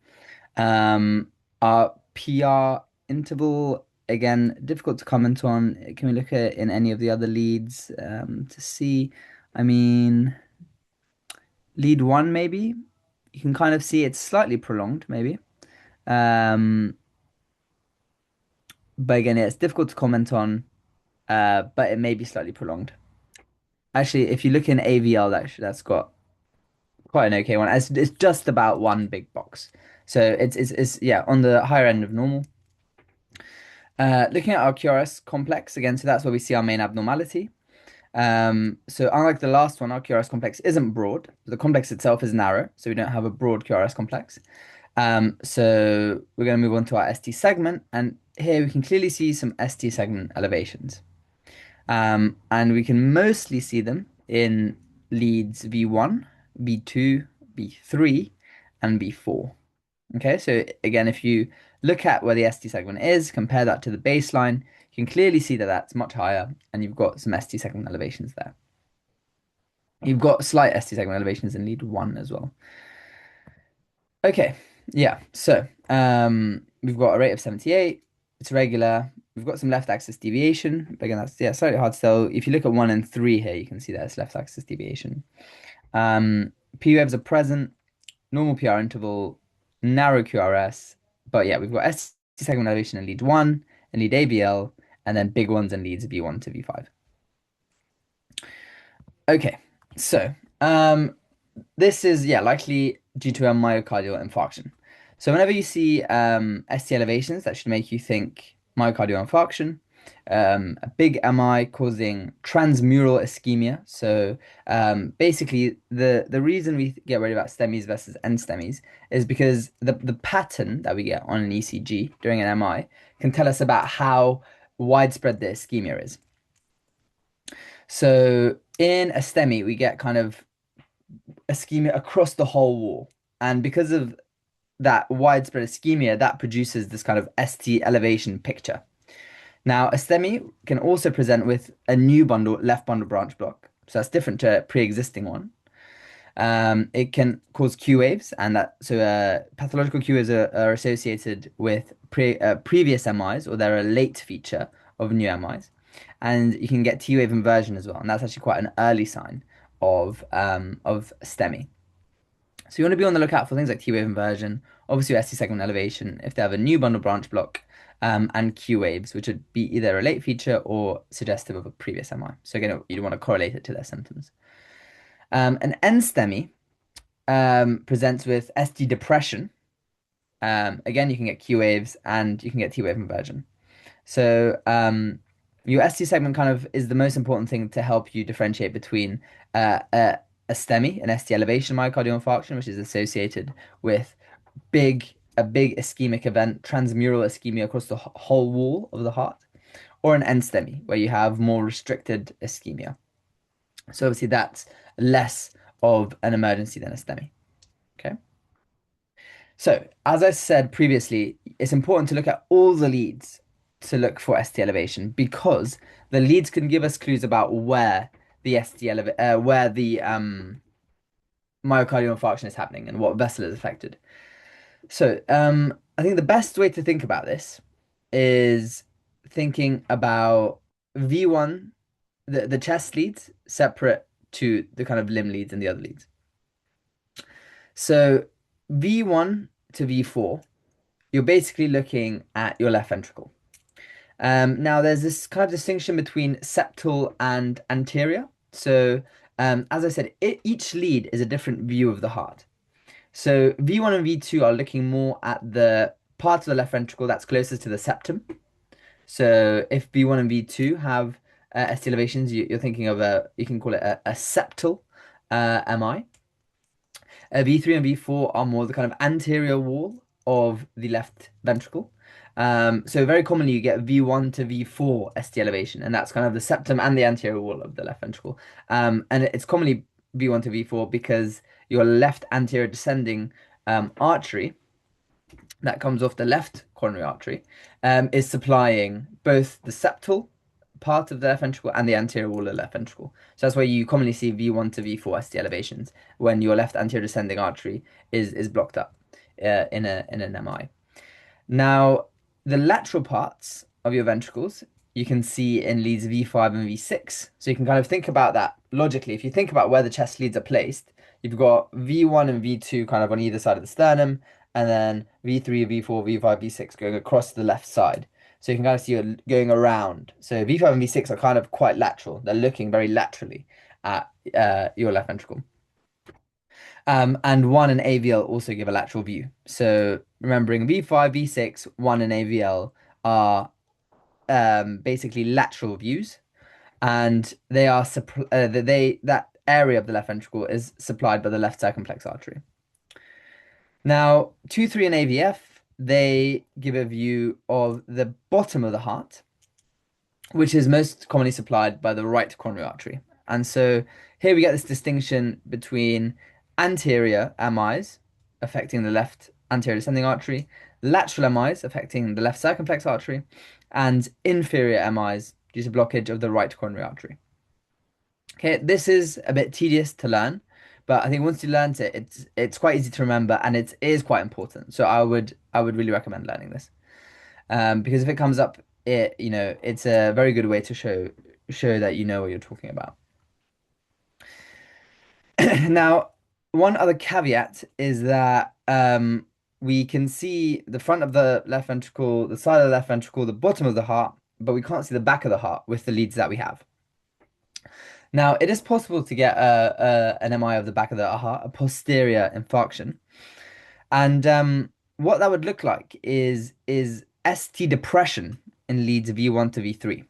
Our PR interval, again, difficult to comment on. Can we look at in any of the other leads to see? I mean, Lead one, maybe. You can kind of see it's slightly prolonged, maybe. Um, but again, yeah, it's difficult to comment on, but it may be slightly prolonged. Actually, if you look in AVL, that's got quite an okay one. It's just about one big box. So it's yeah, on the higher end of normal. Looking at our QRS complex again, so that's where we see our main abnormality. So unlike the last one, our QRS complex isn't broad. The complex itself is narrow, so we don't have a broad QRS complex. So we're going to move on to our ST segment, and here we can clearly see some ST segment elevations. And we can mostly see them in leads V1, V2, V3, and V4. Okay, so again, if you look at where the ST segment is, compare that to the baseline, you can clearly see that that's much higher, and you've got some ST segment elevations there. You've got slight ST segment elevations in lead one as well. Okay, yeah, so we've got a rate of 78, it's regular. We've got some left axis deviation, but again, that's yeah, slightly hard to tell. If you look at 1 and 3 here, you can see that it's left axis deviation. P waves are present, normal PR interval, narrow QRS, but yeah, we've got ST segment elevation in lead one and lead ABL, and then big ones in leads V1 to V5. Okay, so this is yeah likely due to a myocardial infarction. So whenever you see ST elevations, that should make you think myocardial infarction. A big MI causing transmural ischemia. So basically, the reason we get worried about STEMIs versus NSTEMIs is because the pattern that we get on an ECG during an MI can tell us about how widespread the ischemia is. So in a STEMI, we get kind of ischemia across the whole wall. And because of that widespread ischemia, that produces this kind of ST elevation picture. Now, a STEMI can also present with a new bundle, left bundle branch block. So that's different to a pre-existing one. It can cause Q waves, and pathological Q waves are associated with previous MIs, or they're a late feature of new MIs. And you can get T wave inversion as well, and that's actually quite an early sign of STEMI. So you want to be on the lookout for things like T-wave inversion, obviously ST segment elevation, if they have a new bundle branch block, and Q waves, which would be either a late feature or suggestive of a previous MI. So again, you'd want to correlate it to their symptoms. An NSTEMI presents with ST depression. Again, you can get Q waves and you can get T-wave inversion. So your ST segment kind of is the most important thing to help you differentiate between a STEMI, an ST elevation myocardial infarction, which is associated with a big ischemic event, transmural ischemia across the whole wall of the heart, or an NSTEMI, where you have more restricted ischemia. So obviously that's less of an emergency than a STEMI. Okay. So, as I said previously, it's important to look at all the leads to look for ST elevation because the leads can give us clues about where where the myocardial infarction is happening and what vessel is affected. So, I think the best way to think about this is thinking about V1, the chest leads separate to the kind of limb leads and the other leads. So, V1 to V4, you're basically looking at your left ventricle. Now, there's this kind of distinction between septal and anterior. So, as I said, each lead is a different view of the heart. So, V1 and V2 are looking more at the part of the left ventricle that's closest to the septum. So, if V1 and V2 have ST elevations, you're thinking of you can call it a septal MI. V3 and V4 are more the kind of anterior wall of the left ventricle. So very commonly you get V1 to V4 ST elevation, and that's kind of the septum and the anterior wall of the left ventricle. And it's commonly V1 to V4 because your left anterior descending artery that comes off the left coronary artery is supplying both the septal part of the left ventricle and the anterior wall of the left ventricle. So that's why you commonly see V1 to V4 ST elevations when your left anterior descending artery is blocked up in an MI. Now, the lateral parts of your ventricles you can see in leads V5 and V6. So you can kind of think about that logically. If you think about where the chest leads are placed, You've got V1 and V2 kind of on either side of the sternum, and then V3, V4, V5, V6 going across the left side. So you can kind of see it going around. So V5 and V6 are kind of quite lateral. They're looking very laterally at your left ventricle. And 1 and AVL also give a lateral view. So remembering V5, V6, 1 and AVL are basically lateral views, and that area of the left ventricle is supplied by the left circumflex artery. Now, 2, 3, and AVF, they give a view of the bottom of the heart, which is most commonly supplied by the right coronary artery. And so here we get this distinction between anterior MIs affecting the left anterior descending artery, lateral MIs affecting the left circumflex artery, and inferior MIs due to blockage of the right coronary artery. Okay, this is a bit tedious to learn, but I think once you learned it, it's quite easy to remember and it is quite important. So I would really recommend learning this. Because if it comes up, it's a very good way to show that you know what you're talking about. Now, one other caveat is that we can see the front of the left ventricle, the side of the left ventricle, the bottom of the heart, but we can't see the back of the heart with the leads that we have. Now, it is possible to get an MI of the back of the heart, a posterior infarction, and what that would look like is ST depression in leads V1 to V3.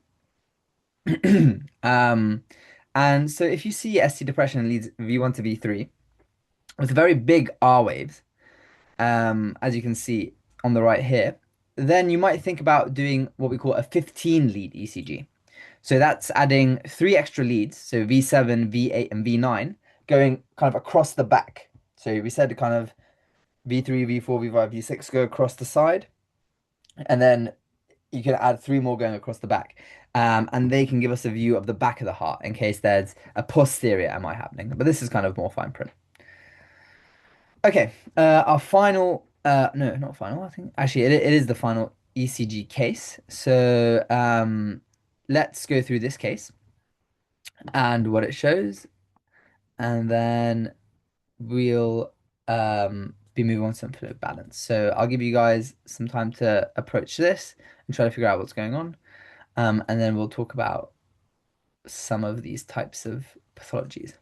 Um, and so if you see ST depression in leads V1 to V3 with very big R waves, as you can see on the right here, then you might think about doing what we call a 15 lead ECG. So that's adding three extra leads, so V7, V8, and V9, going kind of across the back. So we said kind of V3, V4, V5, V6 go across the side, and then you can add three more going across the back. And they can give us a view of the back of the heart in case there's a posterior MI happening. But this is kind of more fine print. Okay, our final, no, not final, I think. Actually, it is the final ECG case. So let's go through this case and what it shows, and then we'll be moving on to some fluid balance. So I'll give you guys some time to approach this and try to figure out what's going on. And then we'll talk about some of these types of pathologies.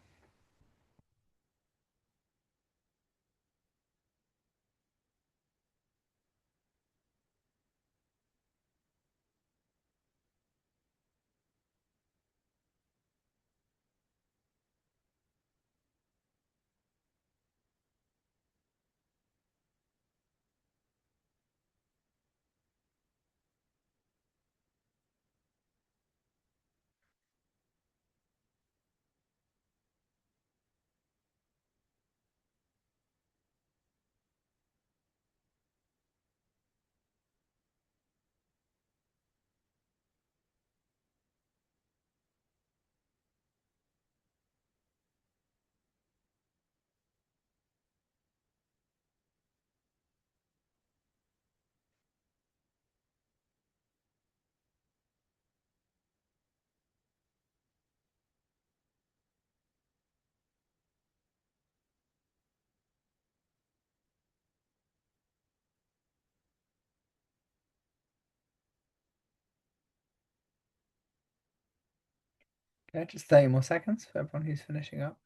Okay, just 30 more seconds for everyone who's finishing up.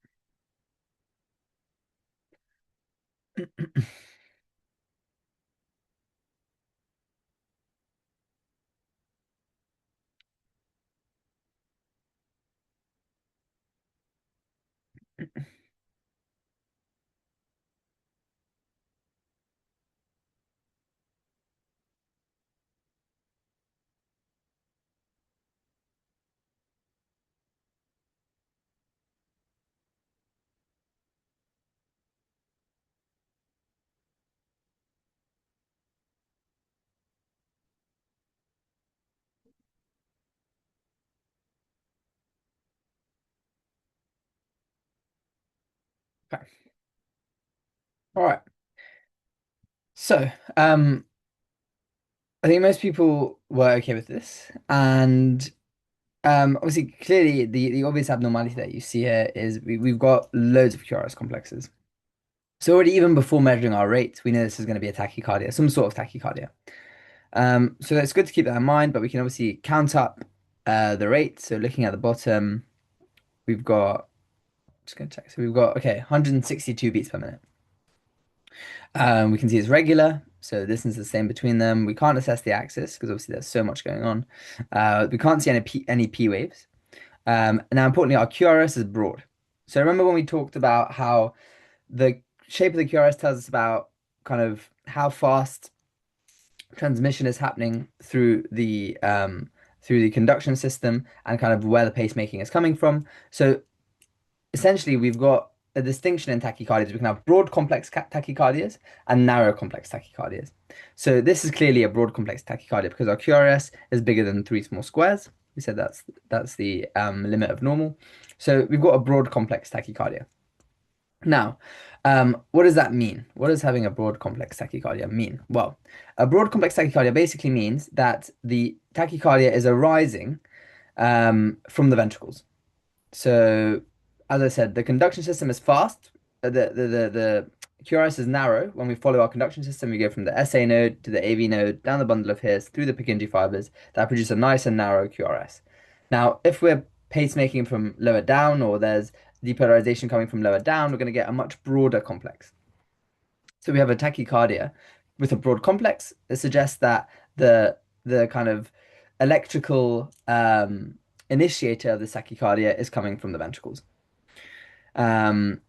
Okay. All right. So, I think most people were okay with this, and Obviously, clearly, the obvious abnormality that you see here is we've got loads of QRS complexes. So already even before measuring our rate, we know this is going to be a tachycardia, some sort of tachycardia. So it's good to keep that in mind, but we can obviously count up the rate. So looking at the bottom, we've got, just going to check. So we've got, okay, 162 beats per minute. We can see it's regular, so the distance is the same between them. We can't assess the axis because obviously there's so much going on. We can't see any P waves. Now, importantly, our QRS is broad. So remember when we talked about how the shape of the QRS tells us about kind of how fast transmission is happening through the conduction system and kind of where the pacemaking is coming from. So essentially, we've got a distinction in tachycardias. We can have broad complex tachycardias and narrow complex tachycardias. So this is clearly a broad complex tachycardia because our QRS is bigger than three small squares. We said that's the limit of normal. So we've got a broad complex tachycardia. Now, what does that mean? What does having a broad complex tachycardia mean? Well, a broad complex tachycardia basically means that the tachycardia is arising from the ventricles. So, as I said, the conduction system is fast. The QRS is narrow. When we follow our conduction system, we go from the SA node to the AV node, down the bundle of hairs, through the Purkinje fibers that produce a nice and narrow QRS. Now, if we're pacemaking from lower down or there's depolarization coming from lower down, we're going to get a much broader complex. So we have a tachycardia with a broad complex. It suggests that the kind of electrical initiator of the tachycardia is coming from the ventricles. Um,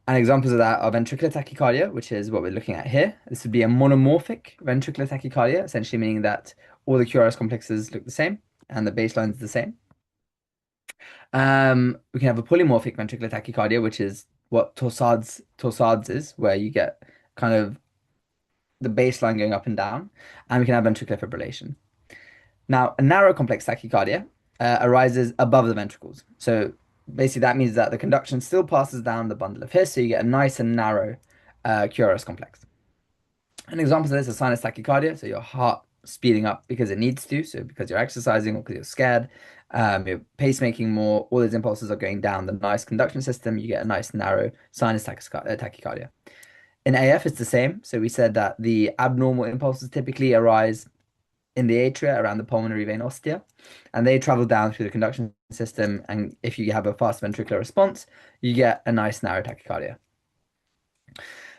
and examples of that are ventricular tachycardia, which is what we're looking at here. This would be a monomorphic ventricular tachycardia, essentially meaning that all the QRS complexes look the same and the baseline is the same. We can have a polymorphic ventricular tachycardia, which is what torsades is, where you get kind of the baseline going up and down, and we can have ventricular fibrillation. Now, a narrow complex tachycardia arises above the ventricles. So basically, that means that the conduction still passes down the bundle of His, so you get a nice and narrow QRS complex. An example of this is sinus tachycardia, so your heart speeding up because it needs to, so because you're exercising or because you're scared, you're pacemaking more, all those impulses are going down the nice conduction system, you get a nice narrow sinus tachycardia. In AF, it's the same. So we said that the abnormal impulses typically arise in the atria around the pulmonary vein ostia, and they travel down through the conduction system. And if you have a fast ventricular response, you get a nice narrow tachycardia.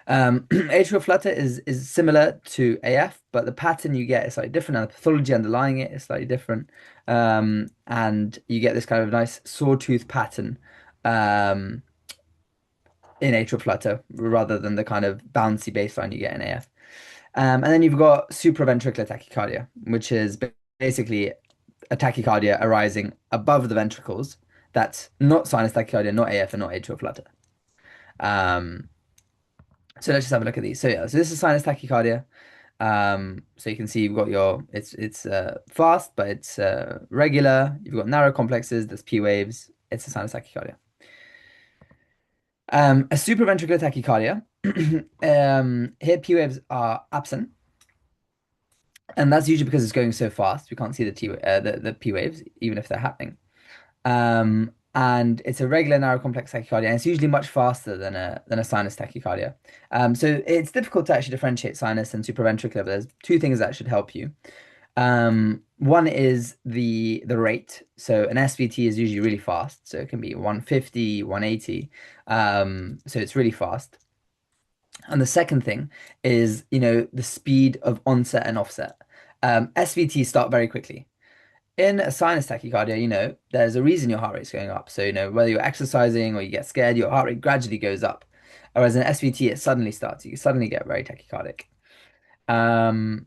Atrial flutter is similar to AF, but the pattern you get is slightly different, and the pathology underlying it is slightly different. And you get this kind of nice sawtooth pattern in atrial flutter rather than the kind of bouncy baseline you get in AF. And then you've got supraventricular tachycardia, which is basically a tachycardia arising above the ventricles. That's not sinus tachycardia, not AF, and not atrial flutter. Um, so let's just have a look at these. So yeah, so this is sinus tachycardia. So you can see you've got your it's fast, but it's regular. You've got narrow complexes. There's P waves. It's a sinus tachycardia. A supraventricular tachycardia. Here P waves are absent, and that's usually because it's going so fast. We can't see the P waves, even if they're happening. And it's a regular narrow complex tachycardia, and it's usually much faster than a sinus tachycardia. So it's difficult to actually differentiate sinus and supraventricular, but there's two things that should help you. One is the rate. So an SVT is usually really fast, so it can be 150, 180. So it's really fast. And the second thing is, the speed of onset and offset. SVTs start very quickly. In a sinus tachycardia, there's a reason your heart rate's going up. So, whether you're exercising or you get scared, your heart rate gradually goes up. Whereas in SVT, it suddenly starts. You suddenly get very tachycardic. Um,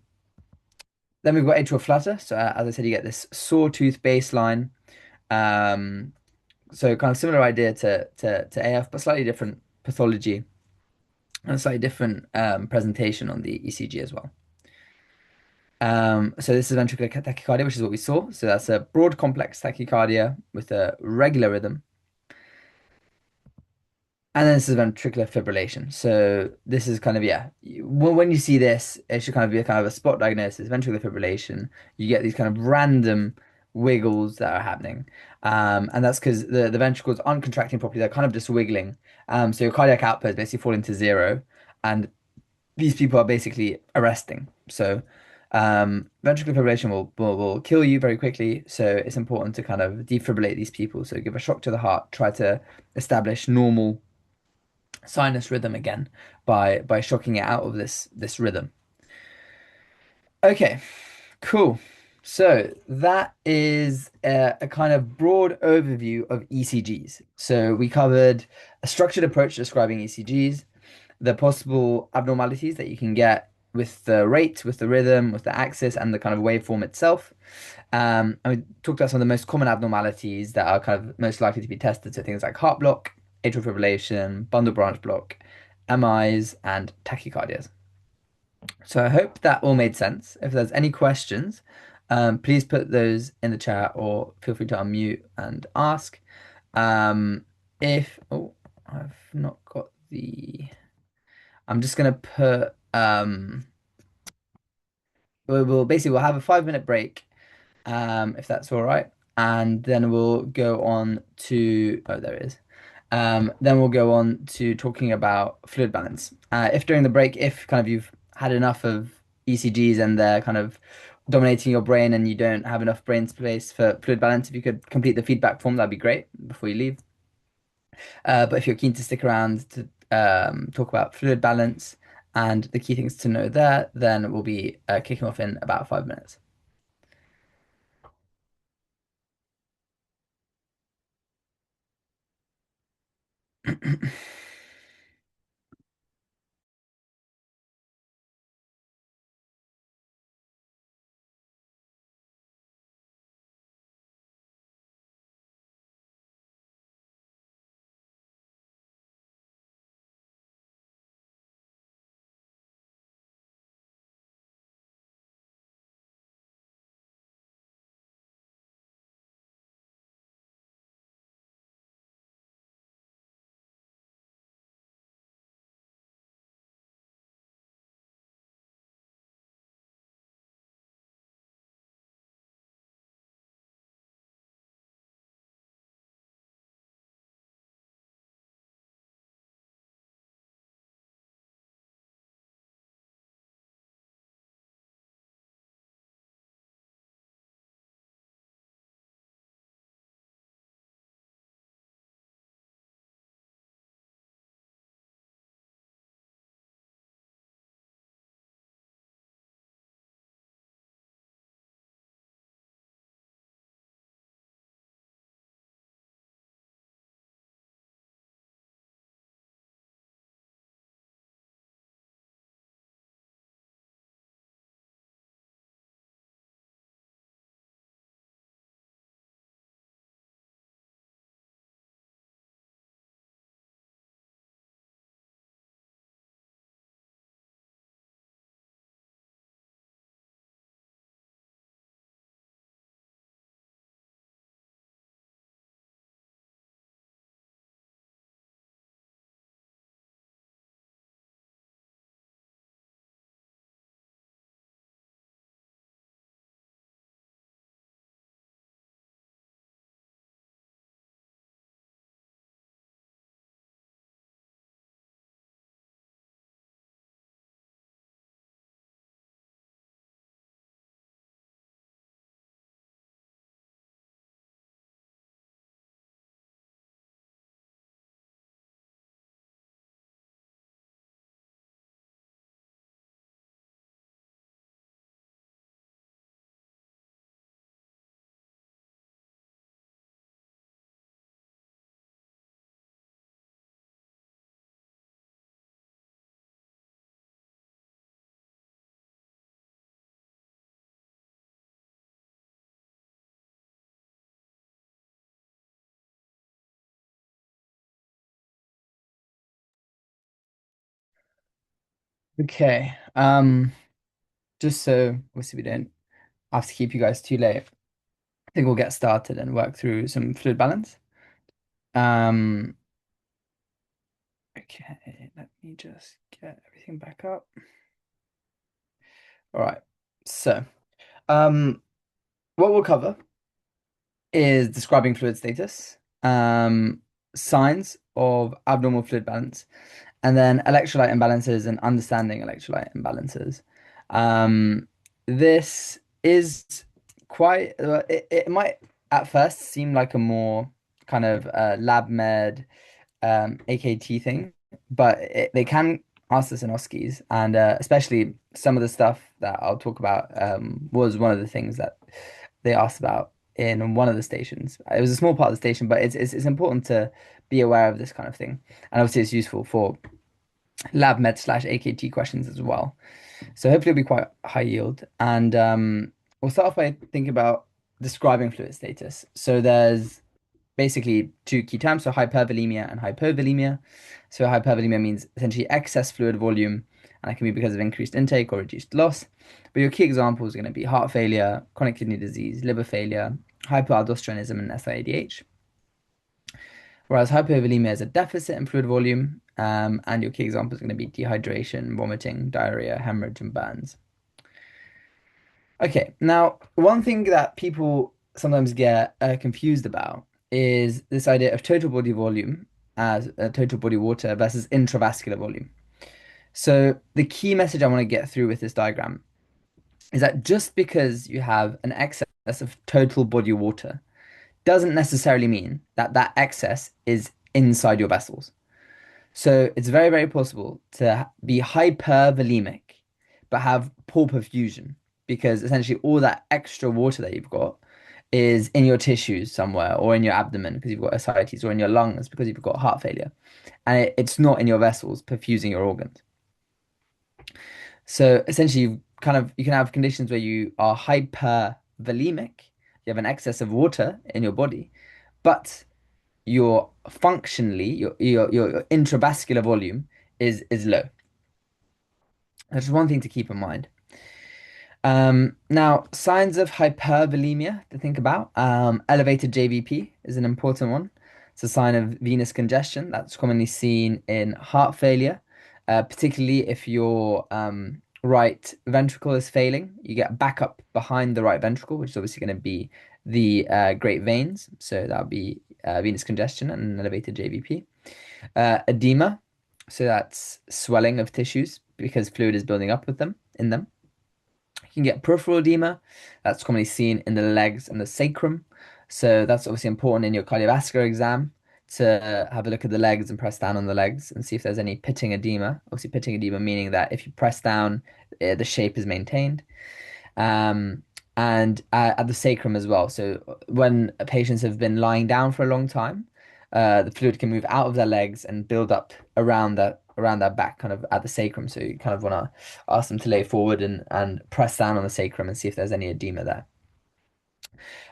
then we've got atrial flutter. So, as I said, you get this sawtooth baseline. Um, so kind of similar idea to AF, but slightly different pathology and a slightly different presentation on the ECG as well. So this is ventricular tachycardia, which is what we saw. So that's a broad complex tachycardia with a regular rhythm. And then this is ventricular fibrillation. So this is kind of, yeah, when you see this, it should kind of be a kind of a spot diagnosis, ventricular fibrillation. You get these kind of random wiggles that are happening. And that's because the ventricles aren't contracting properly, they're kind of just wiggling. So your cardiac output is basically falling to zero. And these people are basically arresting. So ventricular fibrillation will kill you very quickly. So it's important to kind of defibrillate these people. So give a shock to the heart, try to establish normal sinus rhythm again by shocking it out of this rhythm. Okay, cool. So that is a kind of broad overview of ECGs. So we covered a structured approach to describing ECGs, the possible abnormalities that you can get with the rate, with the rhythm, with the axis, and the kind of waveform itself. And we talked about some of the most common abnormalities that are kind of most likely to be tested. So things like heart block, atrial fibrillation, bundle branch block, MIs, and tachycardias. So I hope that all made sense. If there's any questions, please put those in the chat or feel free to unmute and ask. Um, if oh, I've not got the. I'm just gonna put we'll basically we'll have a 5 minute break, if that's all right, and then we'll go on to oh there it is. Then we'll go on to talking about fluid balance. If during the break, if kind of you've had enough of ECGs and they're kind of dominating your brain and you don't have enough brain space for fluid balance, if you could complete the feedback form, that'd be great before you leave. But if you're keen to stick around to talk about fluid balance and the key things to know there, then we'll be kicking off in about 5 minutes. Okay. Just so obviously we don't have to keep you guys too late. I think we'll get started and work through some fluid balance. Um, okay, let me just get everything back up. All right. So, um, what we'll cover. is describing fluid status, signs of abnormal fluid balance, and then electrolyte imbalances and understanding electrolyte imbalances. Um, this is quite, it might at first seem like a more kind of lab med AKT thing, but they can ask this in OSCEs, and especially some of the stuff that I'll talk about was one of the things that they asked about in one of the stations. It was a small part of the station, but it's important to be aware of this kind of thing, and obviously it's useful for lab med slash AKT questions as well. So hopefully it'll be quite high yield, and we'll start off by thinking about describing fluid status. So there's basically two key terms, so hypervolemia and hypovolemia. So hypervolemia means essentially excess fluid volume, and that can be because of increased intake or reduced loss. But your key examples are going to be heart failure, chronic kidney disease, liver failure, hypoaldosteronism, and SIADH. Whereas hypovolemia is a deficit in fluid volume, and your key examples are going to be dehydration, vomiting, diarrhea, hemorrhage, and burns. Okay, now one thing that people sometimes get confused about is this idea of total body volume as total body water versus intravascular volume. So the key message I want to get through with this diagram is that just because you have an excess of total body water doesn't necessarily mean that that excess is inside your vessels. So it's very, very possible to be hypervolemic, but have poor perfusion because essentially all that extra water that you've got is in your tissues somewhere or in your abdomen because you've got ascites or in your lungs because you've got heart failure. And it's not in your vessels perfusing your organs. So essentially you can have conditions where you are hypervolemic, you have an excess of water in your body, but your functionally your intravascular volume is low. That's one thing to keep in mind. Now, signs of hypervolemia to think about. Elevated JVP is an important one. It's a sign of venous congestion that's commonly seen in heart failure, particularly if your right ventricle is failing. You get backup behind the right ventricle, which is obviously going to be the great veins. So that would be venous congestion and elevated JVP. Edema, so that's swelling of tissues because fluid is building up with them in them. You can get peripheral edema. That's commonly seen in the legs and the sacrum. So that's obviously important in your cardiovascular exam to have a look at the legs and press down on the legs and see if there's any pitting edema. Obviously, pitting edema meaning that if you press down, the shape is maintained. Um, and at the sacrum as well. So when patients have been lying down for a long time, the fluid can move out of their legs and build up around their back, kind of at the sacrum. So you kind of want to ask them to lay forward and press down on the sacrum and see if there's any edema there.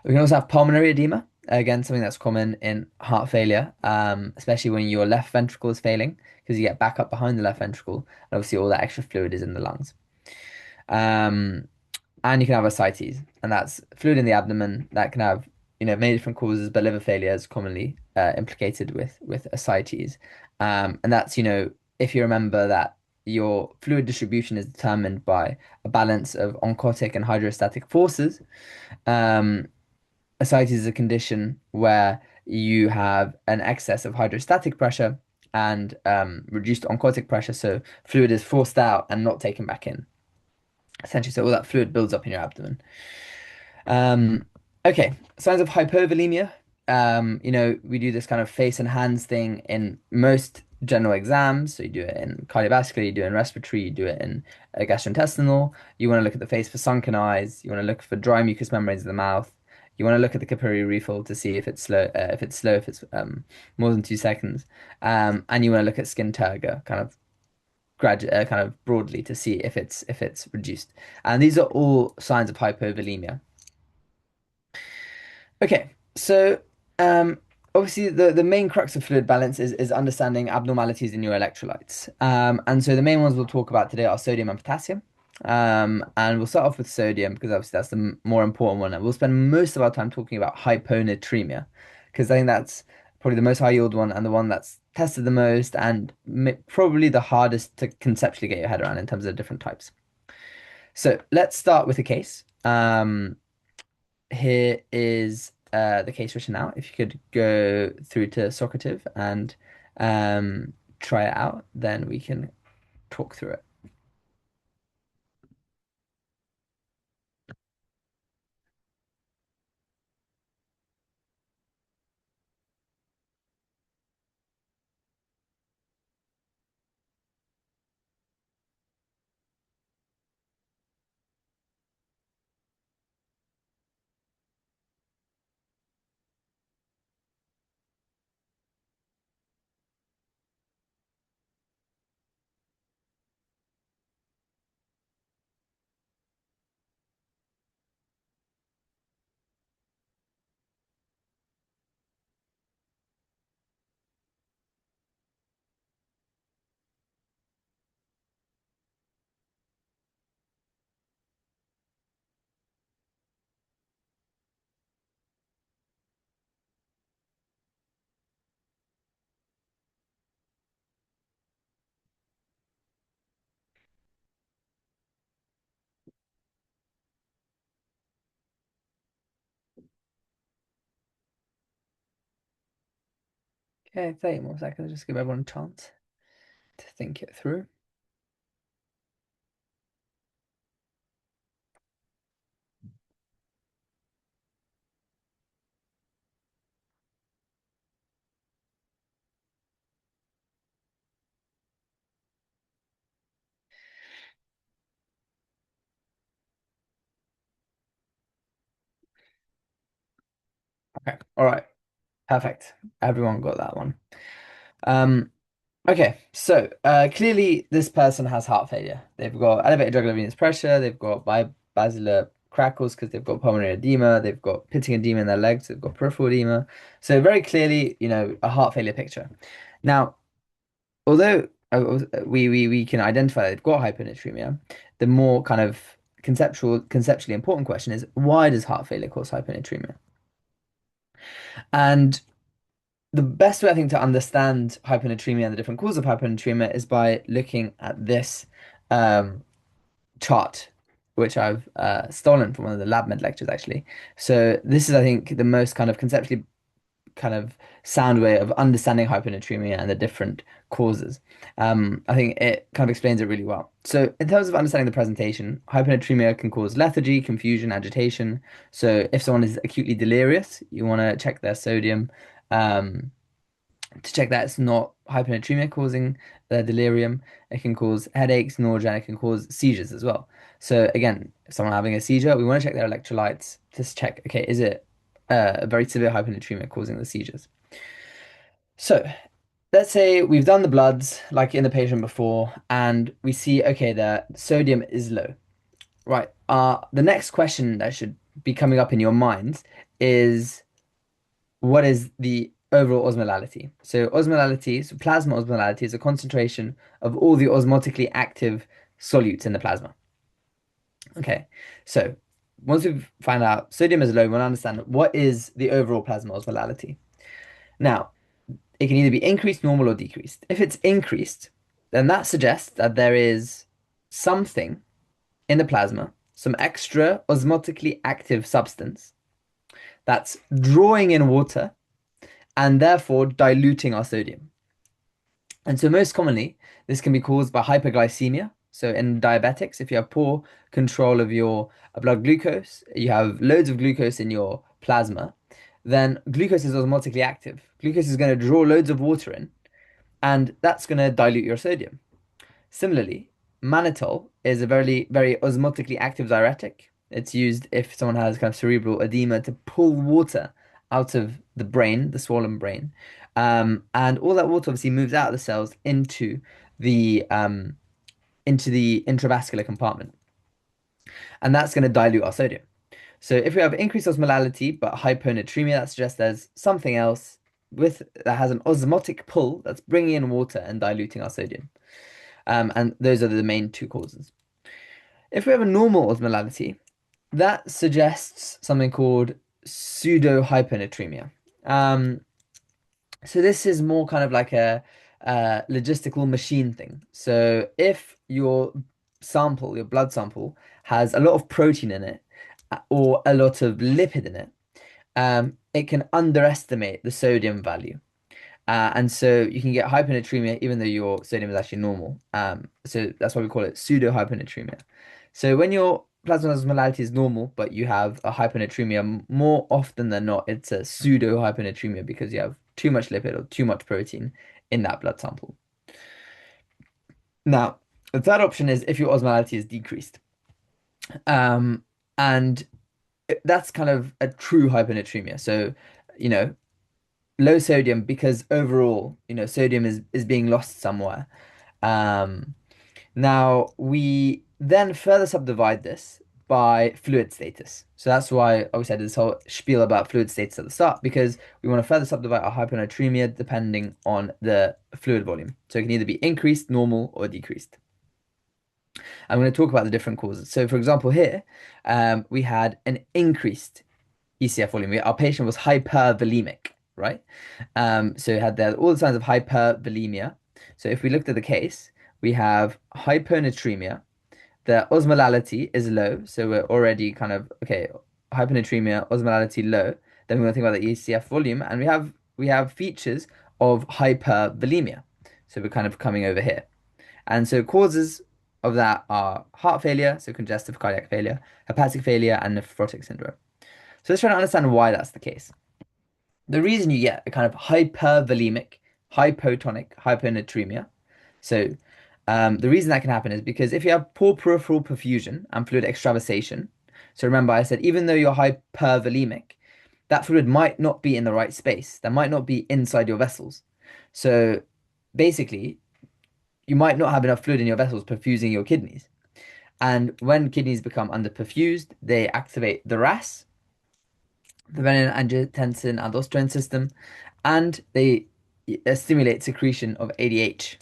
We can also have pulmonary edema. Again, something that's common in heart failure, especially when your left ventricle is failing, because you get back up behind the left ventricle, and obviously all that extra fluid is in the lungs. Um, and you can have ascites, and that's fluid in the abdomen that can have, many different causes, but liver failure is commonly implicated with ascites. And that's, if you remember that your fluid distribution is determined by a balance of oncotic and hydrostatic forces. Um, Ascites is a condition where you have an excess of hydrostatic pressure and reduced oncotic pressure, so fluid is forced out and not taken back in. Essentially, so all that fluid builds up in your abdomen. Um, okay, signs of hypovolemia. We do this kind of face and hands thing in most general exams. So you do it in cardiovascular, you do it in respiratory, you do it in gastrointestinal. You want to look at the face for sunken eyes. You want to look for dry mucous membranes in the mouth. You want to look at the capillary refill to see if it's slow, if it's more than 2 seconds. And you want to look at skin turgor, kind of broadly to see if it's reduced. And these are all signs of hypovolemia. Okay, so um, obviously the main crux of fluid balance is understanding abnormalities in your electrolytes. And so the main ones we'll talk about today are sodium and potassium. And we'll start off with sodium because obviously that's the more important one. And we'll spend most of our time talking about hyponatremia because I think that's probably the most high yield one and the one that's tested the most and probably the hardest to conceptually get your head around in terms of different types. So let's start with a case. Here is the case written out. If you could go through to Socrative and try it out, then we can talk through it. Okay, 30 more seconds. Just give everyone a chance to think it through. Okay, all right, perfect. Everyone got that one. Um, Okay, so clearly this person has heart failure. They've got elevated jugular venous pressure, they've got basilar crackles because they've got pulmonary edema, they've got pitting edema in their legs, they've got peripheral edema. So very clearly, a heart failure picture. Now, although we can identify that they've got hyponatremia, the more kind of conceptually important question is why does heart failure cause hyponatremia? And the best way I think to understand hyponatremia and the different causes of hyponatremia is by looking at this um, chart, which I've stolen from one of the lab med lectures actually. So this is, I think, the most kind of conceptually kind of sound way of understanding hyponatremia and the different causes. I think it kind of explains it really well. So in terms of understanding the presentation, hyponatremia can cause lethargy, confusion, agitation. So if someone is acutely delirious, you want to check their sodium. Um, to check that it's not hyponatremia causing the delirium. It can cause headaches, nausea, and it can cause seizures as well. So again, if someone having a seizure, we want to check their electrolytes to check, okay, is it a very severe hyponatremia causing the seizures? So let's say we've done the bloods like in the patient before, and we see, okay, the sodium is low. Right. The next question that should be coming up in your minds is what is the overall osmolality? So plasma osmolality is a concentration of all the osmotically active solutes in the plasma. Okay, so once we've found out sodium is low, we want to understand what is the overall plasma osmolality. Now, it can either be increased, normal, or decreased. If it's increased, then that suggests that there is something in the plasma, some extra osmotically active substance that's drawing in water and therefore diluting our sodium. And so most commonly, this can be caused by hyperglycemia. So in diabetics, if you have poor control of your blood glucose, you have loads of glucose in your plasma, then glucose is osmotically active. Glucose is going to draw loads of water in, and that's going to dilute your sodium. Similarly, mannitol is a very, very osmotically active diuretic. It's used if someone has kind of cerebral edema to pull water out of the brain, the swollen brain. And all that water obviously moves out of the cells into the intravascular compartment. And that's going to dilute our sodium. So if we have increased osmolality but hyponatremia, that suggests there's something else that has an osmotic pull that's bringing in water and diluting our sodium. And those are the main two causes. If we have a normal osmolality, that suggests something called pseudo hyponatremia. Um, so this is more kind of like a logistical machine thing. So if your blood sample, has a lot of protein in it or a lot of lipid in it, it can underestimate the sodium value. And so you can get hyponatremia even though your sodium is actually normal. So that's why we call it pseudo hyponatremia. So when your plasma osmolality is normal, but you have a hyponatremia, more often than not, it's a pseudo hyponatremia because you have too much lipid or too much protein in that blood sample. Now, the third option is if your osmolality is decreased. Um, and that's kind of a true hyponatremia. So, you know, low sodium because overall, sodium is being lost somewhere. Um, Now we then further subdivide this by fluid status. So that's why I said this whole spiel about fluid status at the start, because we want to further subdivide our hyponatremia depending on the fluid volume. So it can either be increased, normal, or decreased. I'm going to talk about the different causes. So for example, here we had an increased ECF volume. Our patient was hypervolemic, right? So it had all the signs of hypervolemia. So if we looked at the case, we have hyponatremia. The osmolality is low, so we're already kind of okay. Hyponatremia, osmolality low. Then we're going to think about the ECF volume, and we have features of hypervolemia. So we're kind of coming over here. And so causes of that are heart failure, so congestive cardiac failure, hepatic failure, and nephrotic syndrome. So let's try to understand why that's the case. The reason you get a kind of hypervolemic, hypotonic hyponatremia. So the reason that can happen is because if you have poor peripheral perfusion and fluid extravasation, so remember I said even though you're hypervolemic, that fluid might not be in the right space. That might not be inside your vessels. So basically, you might not have enough fluid in your vessels perfusing your kidneys. And when kidneys become underperfused, they activate the RAS, the renin-angiotensin-aldosterone system, and they stimulate secretion of ADH.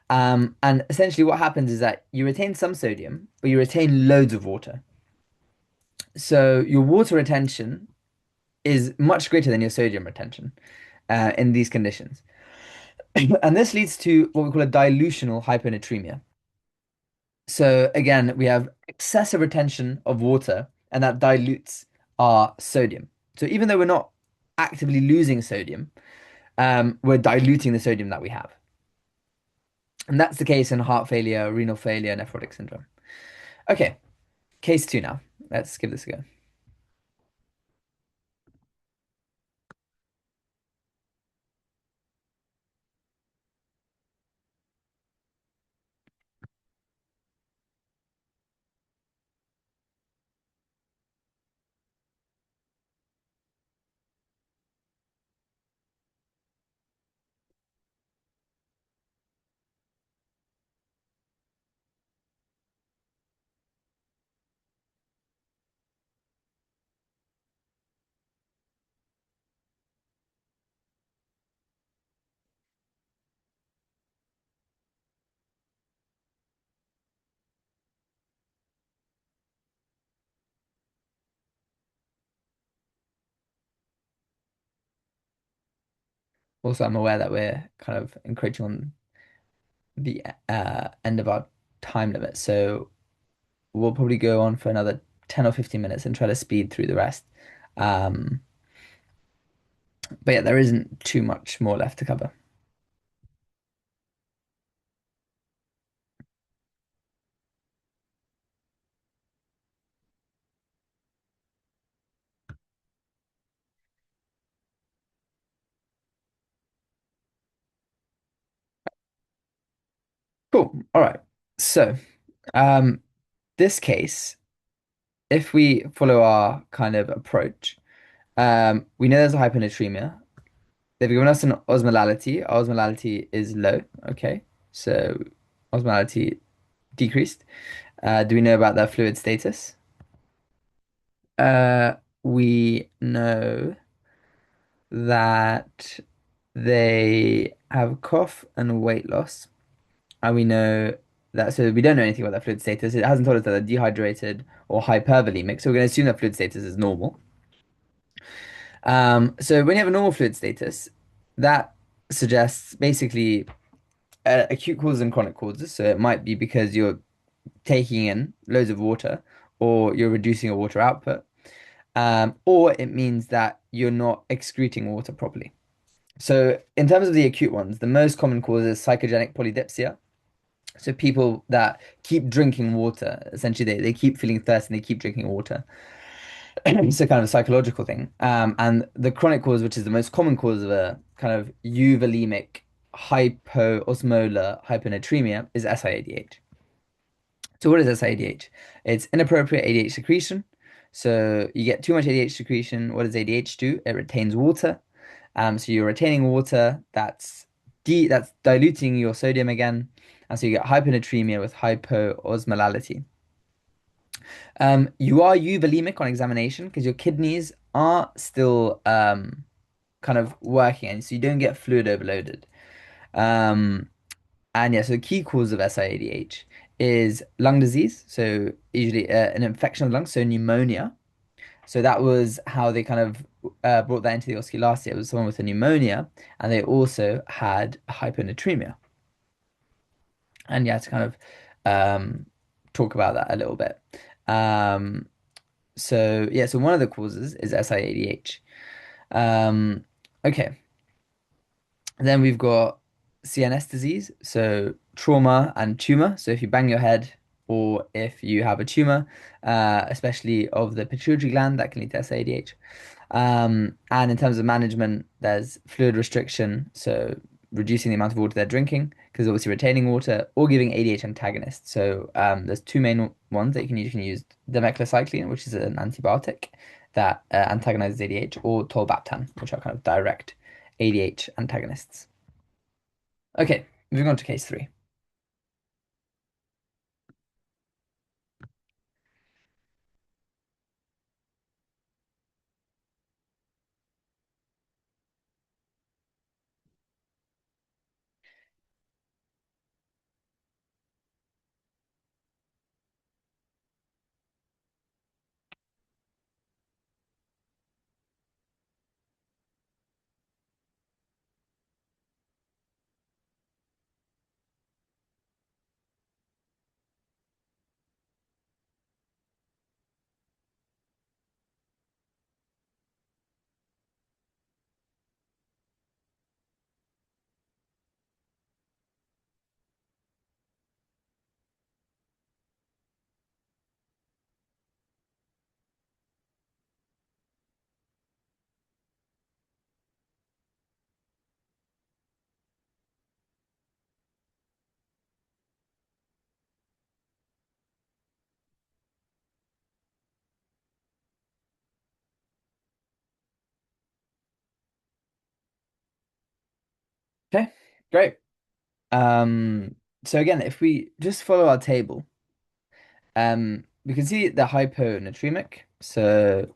And essentially, what happens is that you retain some sodium, but you retain loads of water. So your water retention is much greater than your sodium retention in these conditions. And this leads to what we call a dilutional hyponatremia. So again, we have excessive retention of water, and that dilutes our sodium. So even though we're not actively losing sodium, we're diluting the sodium that we have. And that's the case in heart failure, renal failure, nephrotic syndrome. Okay, case two now. Let's give this a go. Also, I'm aware that we're kind of encroaching on the end of our time limit, so we'll probably go on for another 10 or 15 minutes and try to speed through the rest. Um, but yeah, there isn't too much more left to cover. Cool. All right. So, um, this case, if we follow our kind of approach, we know there's a hyponatremia. They've given us an osmolality. Our osmolality is low. Okay. So, osmolality decreased. Do we know about their fluid status? Uh, we know that they have cough and weight loss. And we know that, so we don't know anything about their fluid status. It hasn't told us that they're dehydrated or hypervolemic. So we're going to assume that fluid status is normal. So when you have a normal fluid status, that suggests basically acute causes and chronic causes. So it might be because you're taking in loads of water or you're reducing your water output. or it means that you're not excreting water properly. So, in terms of the acute ones, the most common cause is psychogenic polydipsia. So, people that keep drinking water, essentially, they keep feeling thirsty and they keep drinking water. It's a kind of a psychological thing. And the chronic cause, which is the most common cause of a kind of euvolemic hypoosmolar hyponatremia, is SIADH. So what is SIADH? It's inappropriate ADH secretion. So you get too much ADH secretion. What does ADH do? It retains water. So you're retaining water. That's diluting your sodium again, and so you get hyponatremia with hypoosmolality. You are euvolemic on examination because your kidneys are still kind of working, and so you don't get fluid overloaded. Um, and yeah, so the key cause of SIADH is lung disease. So usually an infection of the lungs, so pneumonia. So that was how they kind of brought that into the OSCE last year. It was someone with a pneumonia, and they also had hyponatremia. And yeah, to kind of talk about that a little bit. Um, so yeah, so one of the causes is SIADH. Um, okay. Then we've got CNS disease, so trauma and tumor. So if you bang your head or if you have a tumor, especially of the pituitary gland, that can lead to SIADH. And in terms of management, there's fluid restriction, so reducing the amount of water they're drinking, because obviously retaining water, or giving ADH antagonists. So there's two main ones that you can use. You can use demeclocycline, which is an antibiotic that antagonizes ADH, or tolbaptan, which are kind of direct ADH antagonists. Okay, moving on to case three. Okay, great. Um, so again, if we just follow our table, we can see the hyponatremic. So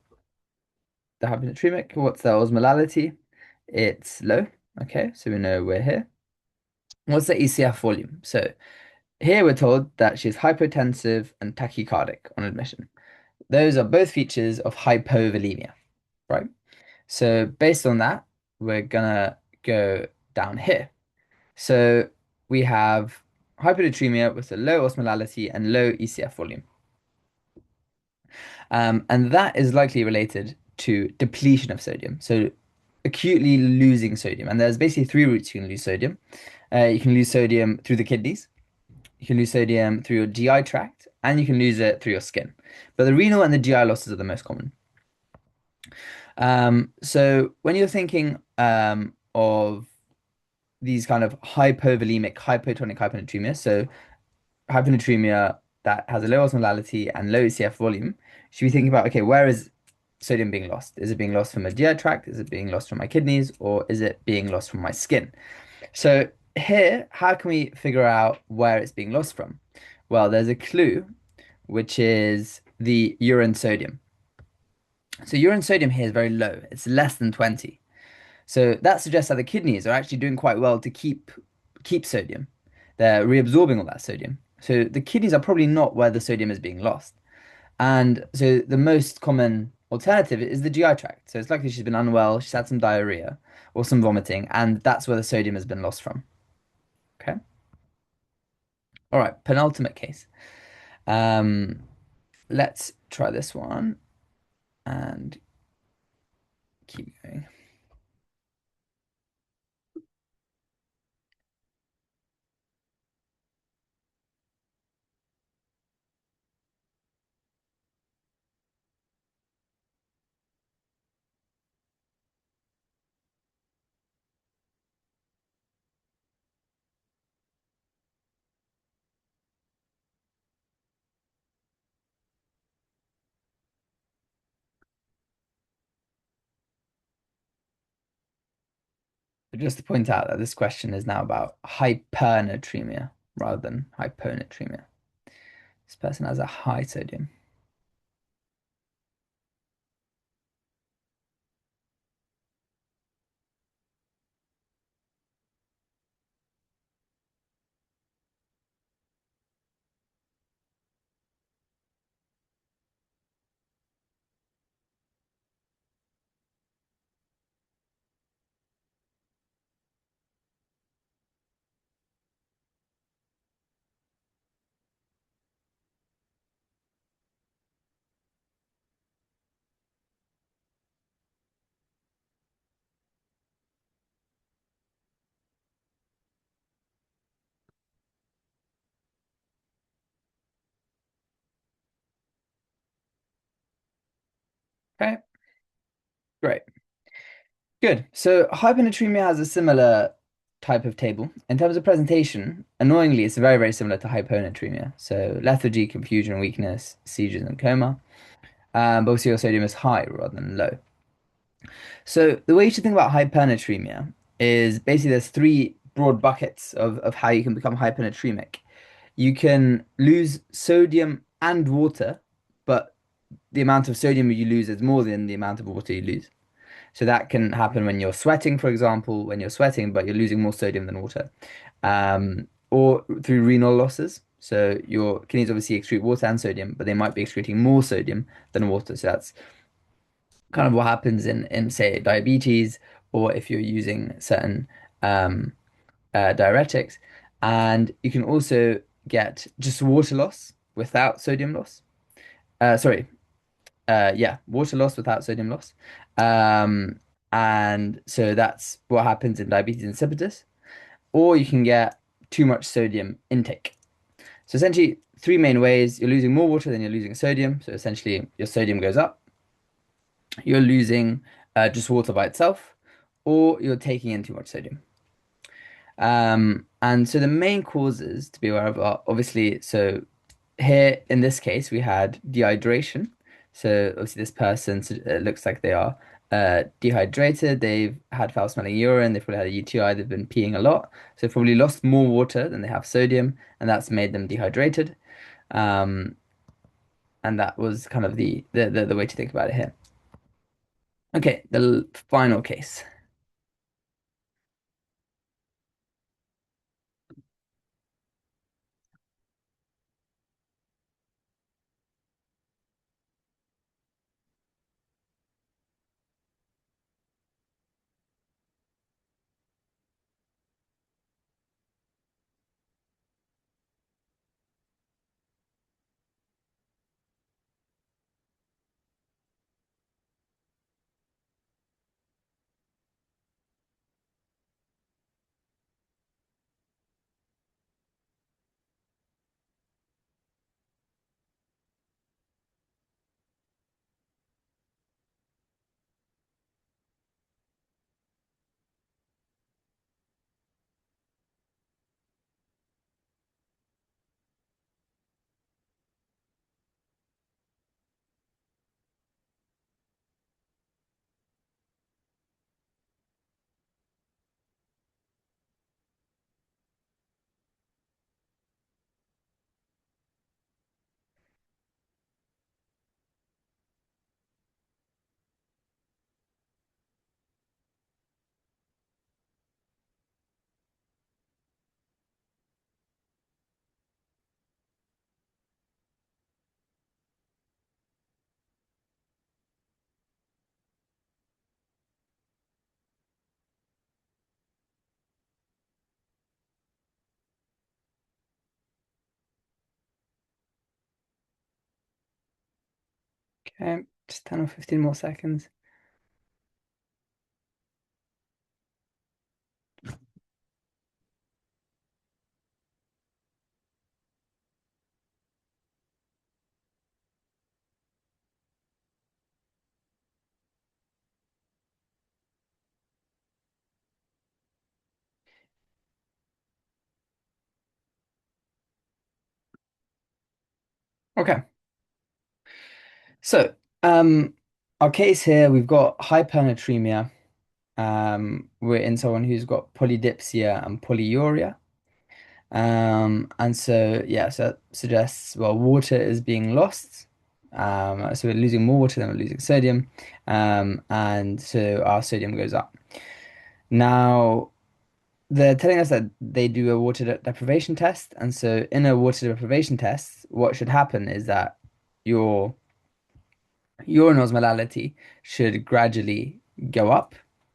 the hyponatremic, what's the osmolality? It's low. Okay, so we know we're here. What's the ECF volume? So here we're told that she's hypotensive and tachycardic on admission. Those are both features of hypovolemia, right? So based on that, we're gonna go down here. So we have hyponatremia with a low osmolality and low ECF volume. And that is likely related to depletion of sodium. So acutely losing sodium. And there's basically three routes you can lose sodium. You can lose sodium through the kidneys, you can lose sodium through your GI tract, and you can lose it through your skin. But the renal and the GI losses are the most common. So when you're thinking of these kind of hypovolemic, hypotonic hyponatremia, so hyponatremia that has a low osmolality and low ECF volume, should we think about, okay, where is sodium being lost? Is it being lost from my GI tract? Is it being lost from my kidneys? Or is it being lost from my skin? So here, how can we figure out where it's being lost from? Well, there's a clue, which is the urine sodium. So urine sodium here is very low. It's less than 20. So that suggests that the kidneys are actually doing quite well to keep sodium. They're reabsorbing all that sodium. So the kidneys are probably not where the sodium is being lost. And so the most common alternative is the GI tract. So it's likely she's been unwell, she's had some diarrhea or some vomiting, and that's where the sodium has been lost from. Okay. All right, penultimate case. Um, let's try this one. and keep going. But just to point out that this question is now about hypernatremia rather than hyponatremia. This person has a high sodium. Okay, great. Good. So hyponatremia has a similar type of table. In terms of presentation, annoyingly, it's very, very similar to hyponatremia. So lethargy, confusion, weakness, seizures, and coma. But also your sodium is high rather than low. So the way you should think about hypernatremia is basically there's three broad buckets of how you can become hypernatremic. You can lose sodium and water, but the amount of sodium you lose is more than the amount of water you lose. So that can happen when you're sweating, for example, when you're sweating, but you're losing more sodium than water, or through renal losses. So your kidneys obviously excrete water and sodium, but they might be excreting more sodium than water. So that's kind of what happens in say diabetes, or if you're using certain um, diuretics. And you can also get just water loss without sodium loss. Sorry, yeah, water loss without sodium loss. Um, and so that's what happens in diabetes insipidus. Or you can get too much sodium intake. So essentially, three main ways. You're losing more water than you're losing sodium. So essentially, your sodium goes up. You're losing just water by itself, or you're taking in too much sodium. And so the main causes to be aware of are obviously, so here in this case, we had dehydration. So obviously, this person looks like they are dehydrated. They've had foul smelling urine. They've probably had a UTI. They've been peeing a lot. So they've probably lost more water than they have sodium, and that's made them dehydrated. Um, and that was kind of the way to think about it here. Okay, the final case. Okay. Just 10 or 15 more seconds. Okay. So, our case here, we've got hypernatremia. We're in someone who's got polydipsia and polyuria. And so, yeah, so that suggests, well, water is being lost. So we're losing more water than we're losing sodium. And so our sodium goes up. Now, they're telling us that they do a water deprivation test. And so in a water deprivation test, what should happen is that your urine osmolality should gradually go up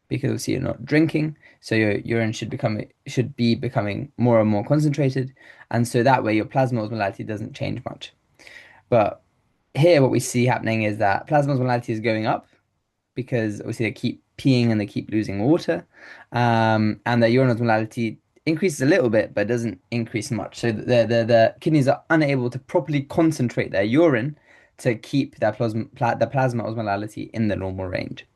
because obviously you're not drinking, so your urine should be becoming more and more concentrated, and so that way your plasma osmolality doesn't change much. But here, what we see happening is that plasma osmolality is going up because obviously they keep peeing and they keep losing water, and their urine osmolality increases a little bit, but doesn't increase much. So the kidneys are unable to properly concentrate their urine to keep their plasma osmolality in the normal range.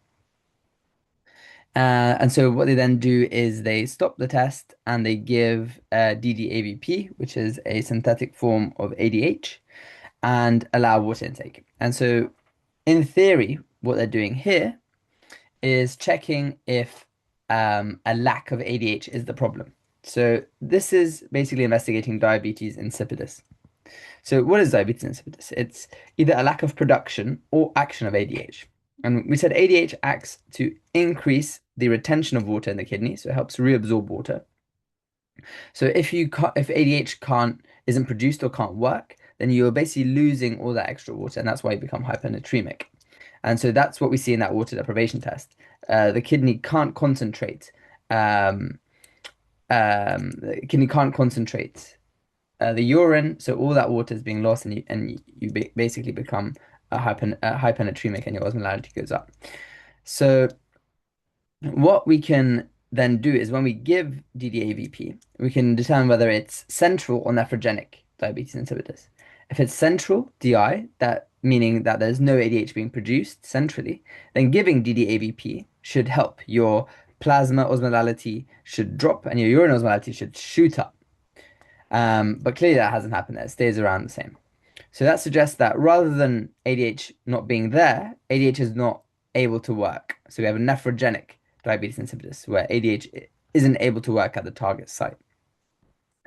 And so what they then do is they stop the test and they give DDAVP, which is a synthetic form of ADH, and allow water intake. And so in theory, what they're doing here is checking if a lack of ADH is the problem. So this is basically investigating diabetes insipidus. So what is diabetes insipidus? It's either a lack of production or action of ADH. And we said ADH acts to increase the retention of water in the kidney, so it helps reabsorb water. So if ADH can't isn't produced or can't work, then you're basically losing all that extra water, and that's why you become hypernatremic. And so that's what we see in that water deprivation test. The kidney can't concentrate. Um, the kidney can't concentrate the urine, so all that water is being lost, and you basically become hypernatremic, and your osmolality goes up. So what we can then do is when we give DDAVP, we can determine whether it's central or nephrogenic diabetes insipidus. If it's central DI, that meaning that there's no ADH being produced centrally, then giving DDAVP should help. Your plasma osmolality should drop and your urine osmolality should shoot up. But clearly that hasn't happened there. It stays around the same. So that suggests that rather than ADH not being there, ADH is not able to work. So we have a nephrogenic diabetes insipidus where ADH isn't able to work at the target site.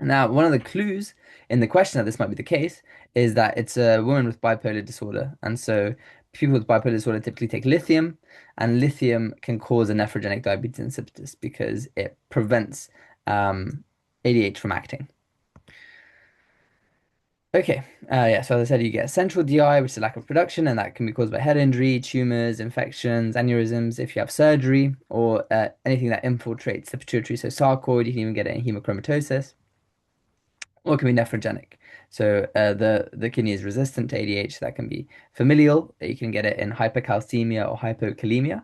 Now, one of the clues in the question that this might be the case is that it's a woman with bipolar disorder. And so people with bipolar disorder typically take lithium, and lithium can cause a nephrogenic diabetes insipidus because it prevents ADH from acting. Okay, yeah, so as I said, you get central DI, which is a lack of production, and that can be caused by head injury, tumors, infections, aneurysms, if you have surgery, or anything that infiltrates the pituitary, so sarcoid, you can even get it in hemochromatosis, or it can be nephrogenic. So the kidney is resistant to ADH, so that can be familial, you can get it in hypercalcemia or hypokalemia,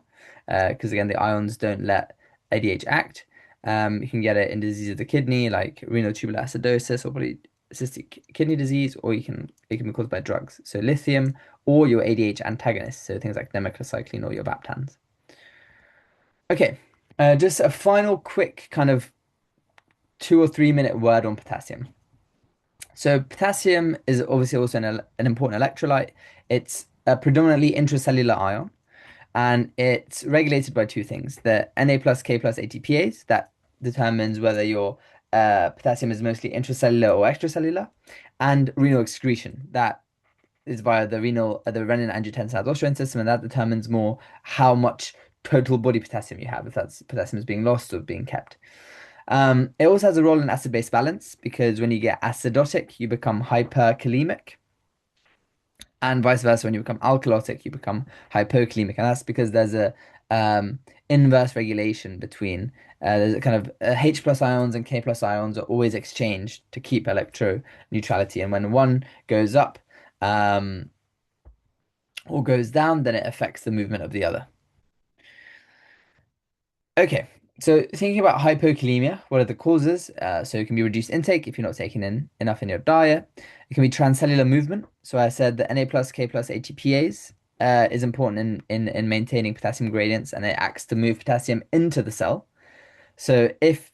because again, the ions don't let ADH act. You can get it in disease of the kidney, like renal tubular acidosis or polycystic kidney disease, or it can be caused by drugs. So lithium or your ADH antagonists, so things like democlocycline or your Vaptans. Okay, just a final quick kind of 2 or 3 minute word on potassium. So potassium is obviously also an important electrolyte. It's a predominantly intracellular ion, and it's regulated by two things: the Na plus K plus ATPase that determines whether your potassium is mostly intracellular or extracellular, and renal excretion that is via the renin-angiotensin aldosterone system, and that determines more how much total body potassium you have, if that's potassium is being lost or being kept. It also has a role in acid-base balance because when you get acidotic, you become hyperkalemic, and vice versa. When you become alkalotic, you become hypokalemic, and that's because there's a inverse regulation between there's a kind of H plus ions and K plus ions are always exchanged to keep electro neutrality, and when one goes up, um, or goes down, then it affects the movement of the other. Okay, so thinking about hypokalemia, what are the causes? So it can be reduced intake if you're not taking in enough in your diet. It can be transcellular movement. So I said that Na plus, K plus ATPase is important in maintaining potassium gradients, and it acts to move potassium into the cell. So if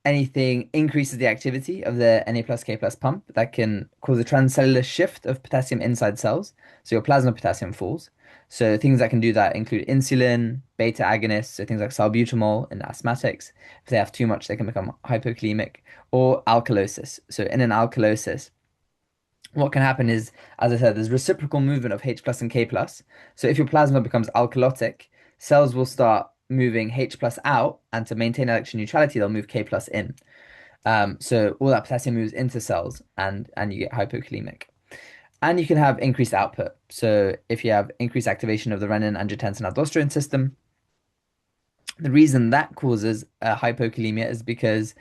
anything increases the activity of the Na plus K plus pump, that can cause a transcellular shift of potassium inside cells. So your plasma potassium falls. So things that can do that include insulin, beta agonists, so things like salbutamol in asthmatics. If they have too much, they can become hypokalemic, or alkalosis. So in an alkalosis, what can happen is, as I said, there's reciprocal movement of H plus and K plus. So if your plasma becomes alkalotic, cells will start moving H plus out, and to maintain electron neutrality, they'll move K plus in. So all that potassium moves into cells, and you get hypokalemic. And you can have increased output. So if you have increased activation of the renin, angiotensin, aldosterone system, the reason that causes hypokalemia is because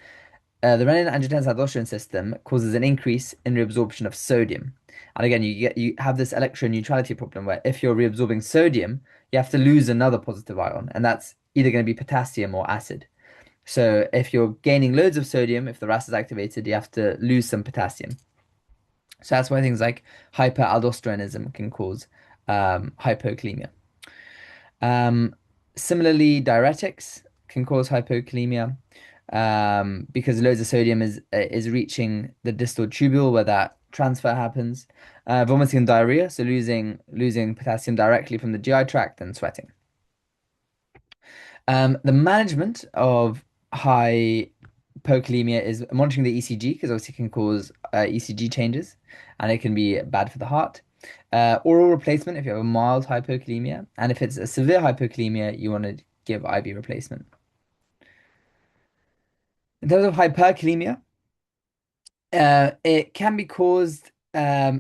the renin-angiotensin-aldosterone system causes an increase in reabsorption of sodium. And again, you have this electron neutrality problem where if you're reabsorbing sodium, you have to lose another positive ion, and that's either going to be potassium or acid. So if you're gaining loads of sodium, if the RAS is activated, you have to lose some potassium. So that's why things like hyperaldosteronism can cause hypokalemia. Um, Similarly, diuretics can cause hypokalemia because loads of sodium is reaching the distal tubule where that transfer happens. Vomiting and diarrhea, so losing potassium directly from the GI tract, and sweating. The management of hypokalemia is monitoring the ECG because obviously it can cause ECG changes, and it can be bad for the heart. Oral replacement if you have a mild hypokalemia, and if it's a severe hypokalemia, you want to give IV replacement. In terms of hyperkalemia, it can be caused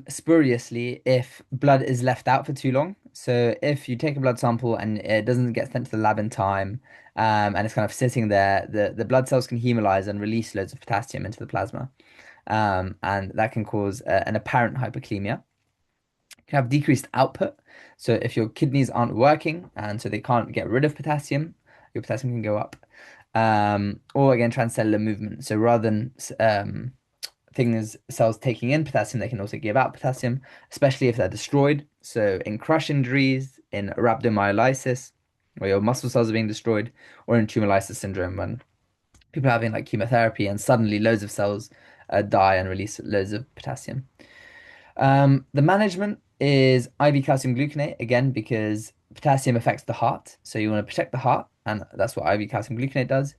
spuriously if blood is left out for too long. So if you take a blood sample and it doesn't get sent to the lab in time, and it's kind of sitting there, the blood cells can hemolyze and release loads of potassium into the plasma, and that can cause an apparent hyperkalemia. You can have decreased output. So if your kidneys aren't working and so they can't get rid of potassium, your potassium can go up. Or again, transcellular movement. So rather than things cells taking in potassium, they can also give out potassium, especially if they're destroyed. So in crush injuries, in rhabdomyolysis, where your muscle cells are being destroyed, or in tumor lysis syndrome, when people are having like chemotherapy and suddenly loads of cells die and release loads of potassium. The management is IV calcium gluconate, again, because potassium affects the heart. So you want to protect the heart, and that's what IV calcium gluconate does.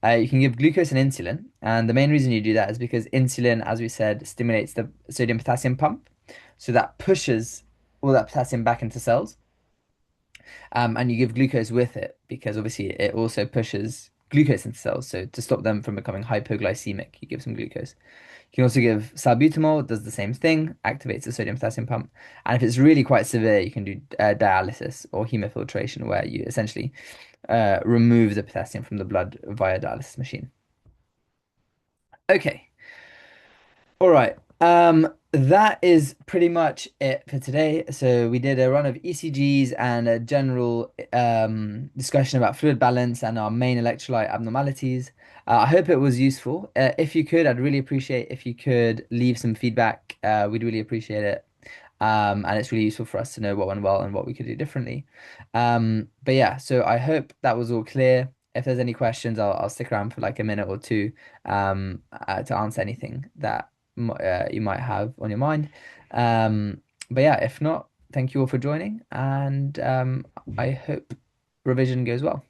You can give glucose and insulin. And the main reason you do that is because insulin, as we said, stimulates the sodium potassium pump. So that pushes all that potassium back into cells. And you give glucose with it because obviously it also pushes glucose into cells. So to stop them from becoming hypoglycemic, you give some glucose. You can also give salbutamol, it does the same thing, activates the sodium potassium pump. And if it's really quite severe, you can do dialysis or hemofiltration, where you essentially remove the potassium from the blood via dialysis machine. Okay, all right. That is pretty much it for today. So we did a run of ECGs and a general discussion about fluid balance and our main electrolyte abnormalities. I hope it was useful. If you could, I'd really appreciate if you could leave some feedback. We'd really appreciate it. And it's really useful for us to know what went well and what we could do differently. But yeah, so I hope that was all clear. If there's any questions, I'll stick around for like a minute or two to answer anything that you might have on your mind. But yeah, if not, thank you all for joining, and I hope revision goes well.